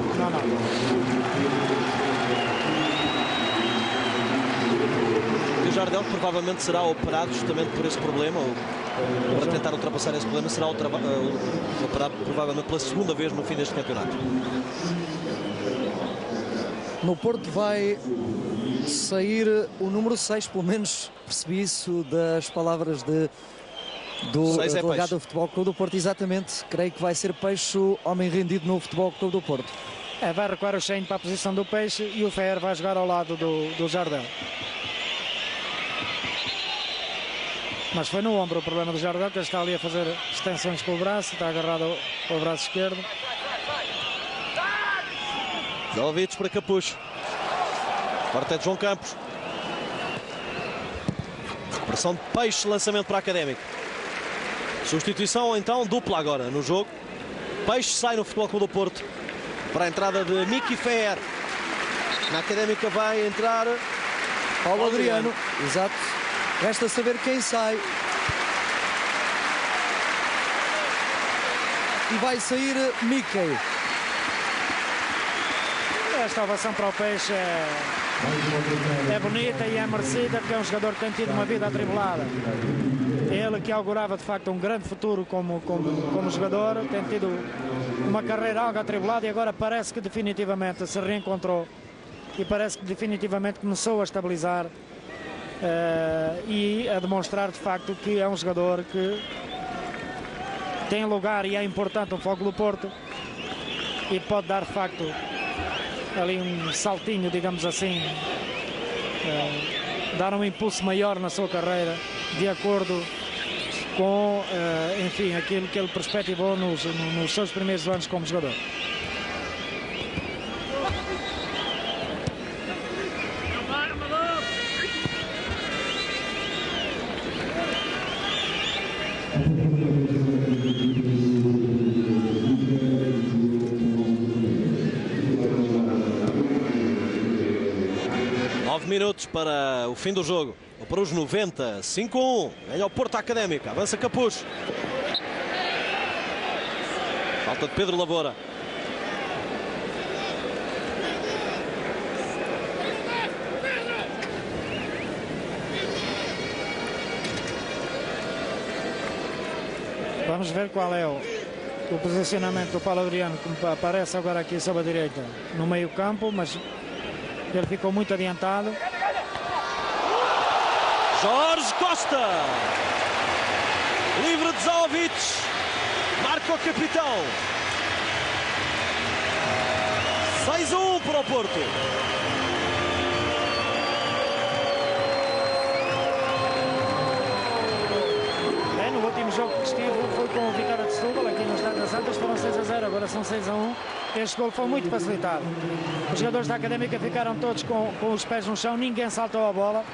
E o Jardel provavelmente será operado justamente por esse problema, ou para tentar ultrapassar esse problema, será operado provavelmente pela segunda vez no fim deste campeonato. No Porto vai sair o número 6, pelo menos percebi isso das palavras do delegado do Futebol Clube do Porto. Exatamente, creio que vai ser Peixe o homem rendido no Futebol Clube do Porto. Vai recuar o Cheinho para a posição do Peixe e o Fer vai jogar ao lado do Jardel. Mas foi no ombro o problema do Jardel, que ele está ali a fazer extensões com o braço, está agarrado ao braço esquerdo. Zalvites para Capucho. Corte é de João Campos. Pressão de Peixe, lançamento para a Académica. Substituição então dupla agora no jogo. Peixe sai no Futebol Clube do Porto para a entrada de Miki Fer. Na Académica vai entrar Paulo Adriano. Exato. Resta saber quem sai. E vai sair Mickey. Esta ovação para o Peixe é bonita e é merecida, porque é um jogador que tem tido uma vida atribulada. Ele que augurava de facto um grande futuro como jogador, tem tido uma carreira algo atribulada e agora parece que definitivamente se reencontrou e parece que definitivamente começou a estabilizar e a demonstrar de facto que é um jogador que tem lugar e é importante no Futebol do Porto e pode dar de facto ali um saltinho, digamos assim, dar um impulso maior na sua carreira, de acordo com, enfim, aquilo que ele perspectivou nos seus primeiros anos como jogador. Minutos para o fim do jogo, ou para os 90, 5-1, ganha o Porto Académica, avança Capucho. Falta de Pedro Lavoura. Vamos ver qual é o posicionamento do Paulo Adriano, que aparece agora aqui sobre a direita, no meio campo, mas ele ficou muito adiantado. Jorge Costa. Livre de Zalvites. Marca o capitão. 6-1 para o Porto. último jogo que estive foi com o Vitória de Setúbal, aqui no Estádio das Antas, foram 6-0, agora são 6-1. Este gol foi muito facilitado. Os jogadores da Académica ficaram todos com os pés no chão, ninguém saltou a bola.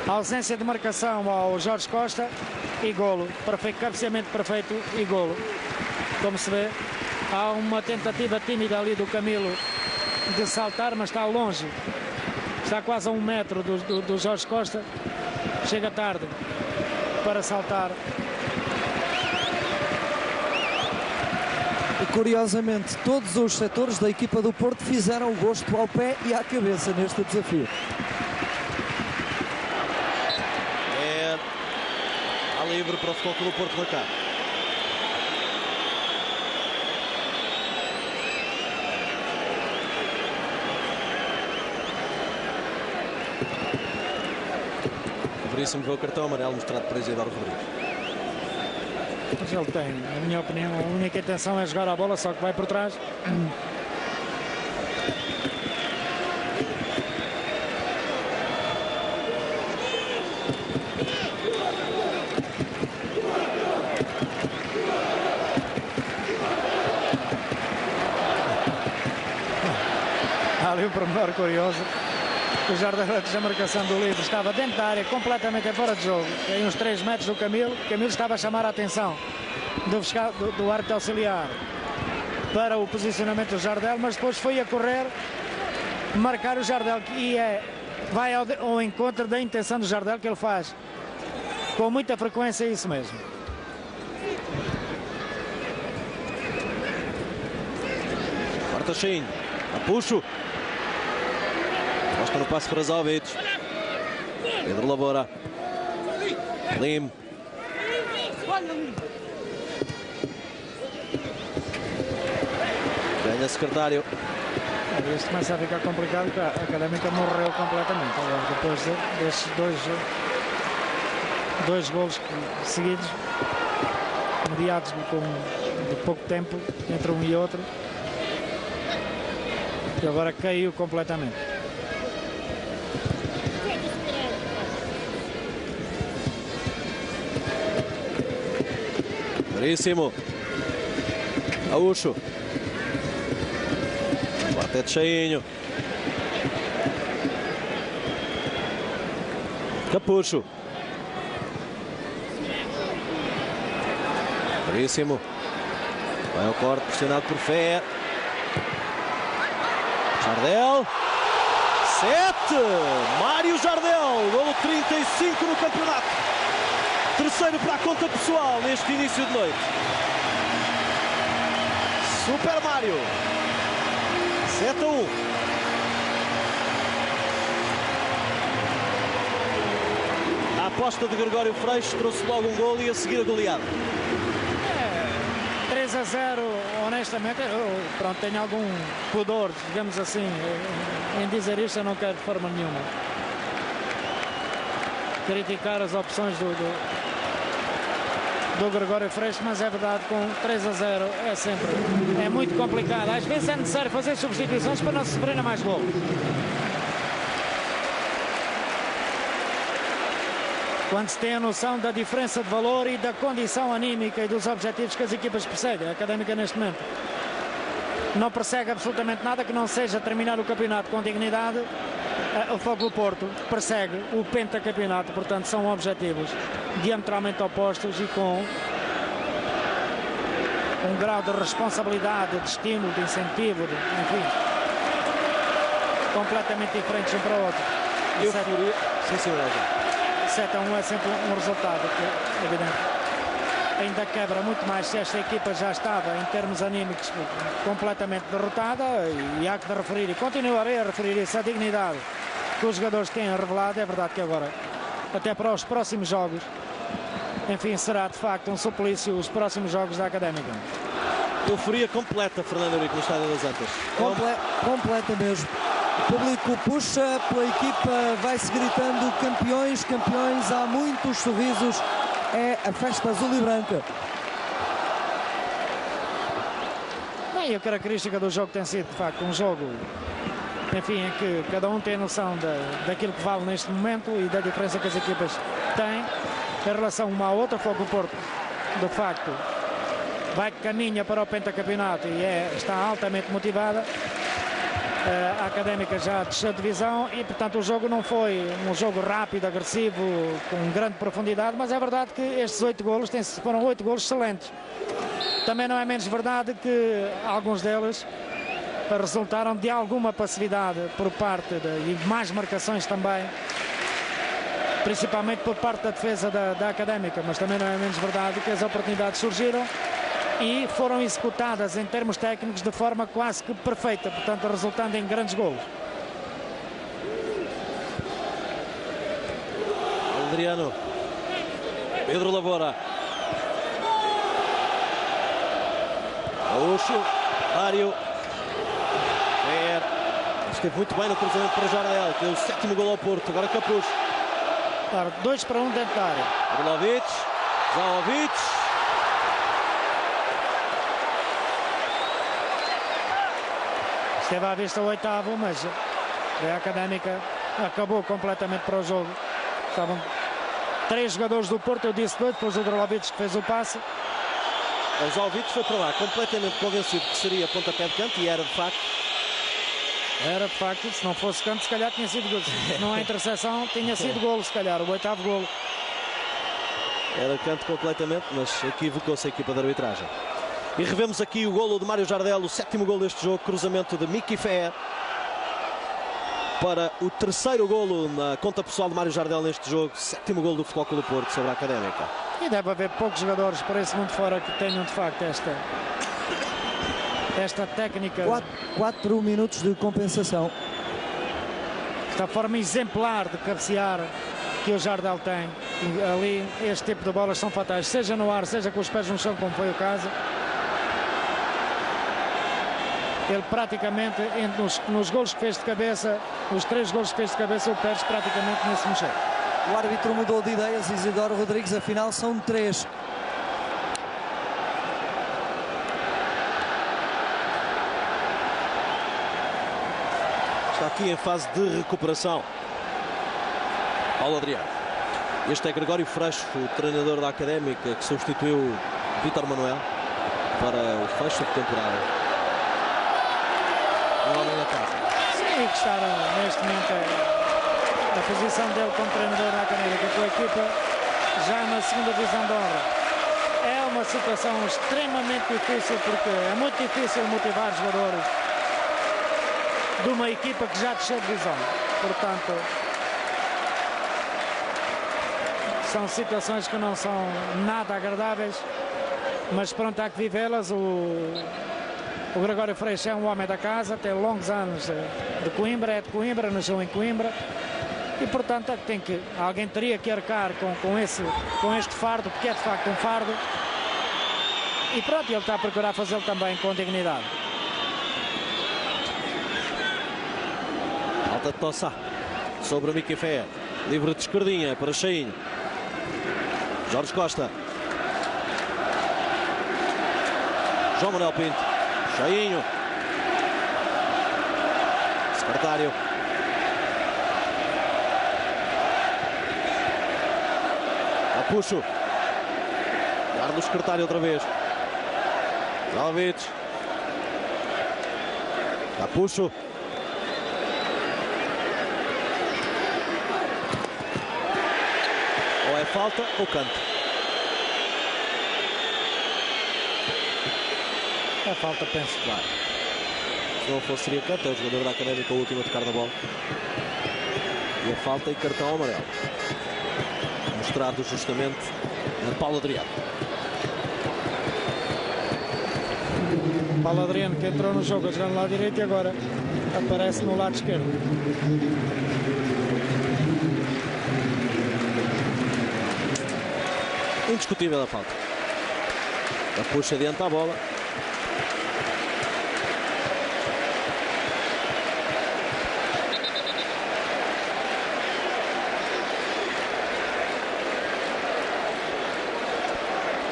A ausência de marcação ao Jorge Costa e golo. Perfeito, cabeceamento perfeito e golo. Como se vê, há uma tentativa tímida ali do Camilo de saltar, mas está longe. Está quase a 1 metro do Jorge Costa. Chega tarde para saltar. E curiosamente, todos os setores da equipa do Porto fizeram o gosto ao pé e à cabeça neste desafio. Livre para o Futebol Clube do Porto marcar. Veríssimo ver o cartão amarelo mostrado por Isidoro Rodrigues. Mas ele tem, na minha opinião, a única intenção é jogar a bola, só que vai por trás. Ali um pormenor curioso. O Jardel, antes da marcação do livre, estava dentro da área, completamente fora de jogo. Tem uns 3 metros do Camilo. Camilo estava a chamar a atenção do árbitro auxiliar para o posicionamento do Jardel, mas depois foi a correr marcar o Jardel, que vai ao encontro da intenção do Jardel, que ele faz com muita frequência isso mesmo. Bartachinho, Apuxo. Gosta no passe para Zovic. Pedro Labora. Lim. Ganha secretário. Isto começa a ficar complicado, porque a Académica morreu completamente. Agora, depois destes dois golos seguidos, mediados de pouco tempo entre um e outro, e agora caiu completamente. Veríssimo. Aúcho. Quarteto cheinho. Capucho. Veríssimo. Vai ao corte, pressionado por Fé. Jardel. 7. Mário Jardel. Golo 35 no campeonato. Terceiro para a conta pessoal neste início de noite. Super Mário. 7-1. A aposta de Gregório Freixo trouxe logo um gol e a seguir a goleada. 3-0, honestamente, pronto, tenho algum pudor, digamos assim, em dizer isto. Eu não quero de forma nenhuma criticar as opções do Gregório Freixo, mas é verdade, com 3-0 é muito complicado. Às vezes é necessário fazer substituições para não se sofrer mais golos. Quando se tem a noção da diferença de valor e da condição anímica e dos objetivos que as equipas perseguem. A Académica neste momento não persegue absolutamente nada que não seja terminar o campeonato com dignidade. O Futebol Porto persegue o pentacampeonato, portanto são objetivos diametralmente opostos e com um grau de responsabilidade, de estímulo, de incentivo, enfim, completamente diferentes um para o outro. 7-1 é sempre um resultado que é evidente. Ainda quebra muito mais se esta equipa já estava em termos anímicos completamente derrotada, e há que referir, e continuarei a referir isso, a dignidade que os jogadores têm revelado. É verdade que agora, até para os próximos jogos, enfim, será de facto um suplício os próximos jogos da Académica. Euforia completa, Fernando Eurico, no Estádio das Antas. Completa mesmo. O público puxa pela equipa, vai-se gritando campeões, campeões, há muitos sorrisos, é a festa azul e branca. Bem, a característica do jogo tem sido de facto um jogo, enfim, em que cada um tem noção daquilo que vale neste momento e da diferença que as equipas têm. em relação uma à outra. Foi que o Porto, de facto, caminha para o pentacampeonato e está altamente motivada. A Académica já desceu de divisão e, portanto, o jogo não foi um jogo rápido, agressivo, com grande profundidade, mas é verdade que estes 8 golos foram 8 golos excelentes. Também não é menos verdade que alguns deles resultaram de alguma passividade por parte e mais marcações também, principalmente por parte da defesa da Académica, mas também não é menos verdade que as oportunidades surgiram e foram executadas em termos técnicos de forma quase que perfeita, portanto resultando em grandes golos. Adriano, Pedro Lavoura, Gaúcho, Mário, esteve muito bem no cruzamento para Jardel, que deu o 7º gol ao Porto. Agora Capucho. Claro, 2-1 dentro da área. Brlovic, Zaovic. Esteve à vista o 8º, mas a Académica acabou completamente para o jogo. Estavam 3 jogadores do Porto, eu disse 2, depois o Brlovic que fez o passe. O Zaovic foi para lá completamente convencido que seria pontapé de canto e era de facto. Era de facto, se não fosse canto, se calhar tinha sido gol. Se não há interseção, tinha sido golo, se calhar, o 8º golo. Era canto completamente, mas equivocou-se a equipa de arbitragem. E revemos aqui o golo de Mário Jardel, o 7º golo deste jogo, cruzamento de Miki Fé para o 3º golo na conta pessoal de Mário Jardel neste jogo, 7º golo do Futebol Clube do Porto sobre a Académica. E deve haver poucos jogadores por esse mundo fora que tenham de facto esta técnica. 4 minutos de compensação. Esta forma exemplar de cabecear que o Jardel tem. E ali este tipo de bolas são fatais, seja no ar, seja com os pés no chão, como foi o caso. Ele praticamente, nos golos que fez de cabeça, os 3 golos que fez de cabeça, o Pérez praticamente nem se mexeu. O árbitro mudou de ideias, Isidoro Rodrigues, afinal são 3. Está aqui em fase de recuperação Paulo Adriano. Este é Gregório Freixo, o treinador da Académica, que substituiu Vítor Manuel para o fecho de temporada. Um homem da casa. Sim, que está neste momento a posição dele como treinador da Académica com a equipa já na 2ª divisão de honra. É uma situação extremamente difícil, porque é muito difícil motivar jogadores de uma equipa que já desceu de divisão. Portanto, são situações que não são nada agradáveis, mas pronto, há que vivê-las. O Gregório Freixo é um homem da casa, tem longos anos de Coimbra, é de Coimbra, nasceu em Coimbra e portanto alguém teria que arcar com este fardo, porque é de facto um fardo, e pronto, ele está a procurar fazê-lo também com dignidade. Alta de Tossá sobre o Miki Fé, livre de esquerdinha para Cheinho. Jorge Costa, João Manuel Pinto, Cheinho, secretário, Capucho, Carlos secretário outra vez, Zaovic, Capucho, ou é falta ou canto. É falta, penso. Claro. Se não fosse, seria canto. É o jogador da Académica, o último a tocar na bola. E a falta e cartão amarelo. Mostrado justamente a Paulo Adriano. Paulo Adriano, que entrou no jogo a jogar no lado direito e agora aparece no lado esquerdo. Indiscutível a falta. A puxa adianta a bola.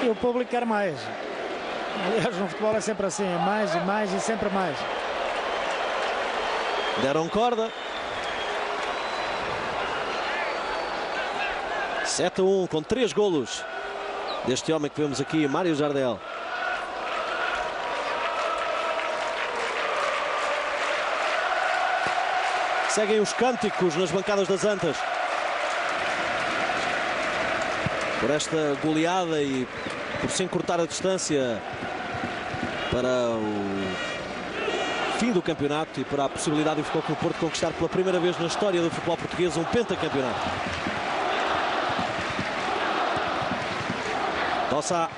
E o público quer mais. Aliás, no futebol é sempre assim, mais e mais e sempre mais. Deram corda. 7-1 com 3 golos deste homem que vemos aqui, Mário Jardel. Seguem os cânticos nas bancadas das Antas por esta goleada e por se encurtar a distância para o fim do campeonato e para a possibilidade do Futebol Clube do Porto conquistar pela primeira vez na história do futebol português um pentacampeonato. Tossa.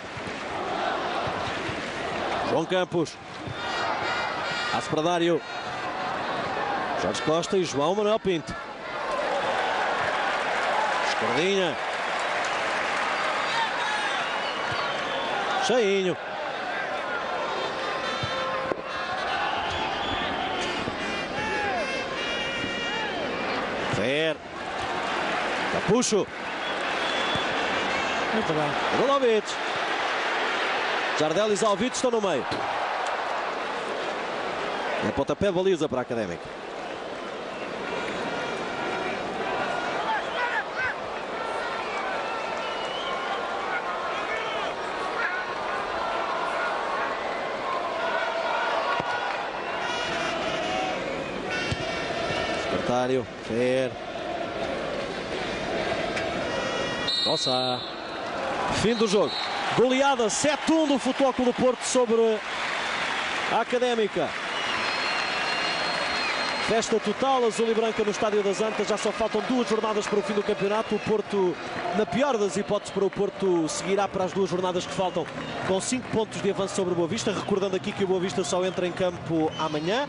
João Campos. Passe para Dário. Jorge Costa e João Manuel Pinto. Escordinha. Cheinho. Fer. Capucho. Muito bem. Golovic. Jardel e Zalvic estão no meio. É pontapé de baliza para a Académica. Secretário. Fer. Nossa. Fim do jogo. Goleada 7-1 do Futebol Clube do Porto sobre a Académica. Festa total azul e branca no Estádio das Antas. Já só faltam 2 jornadas para o fim do campeonato. O Porto, na pior das hipóteses para o Porto, seguirá para as 2 jornadas que faltam com 5 pontos de avanço sobre o Boa Vista. Recordando aqui que o Boa Vista só entra em campo amanhã.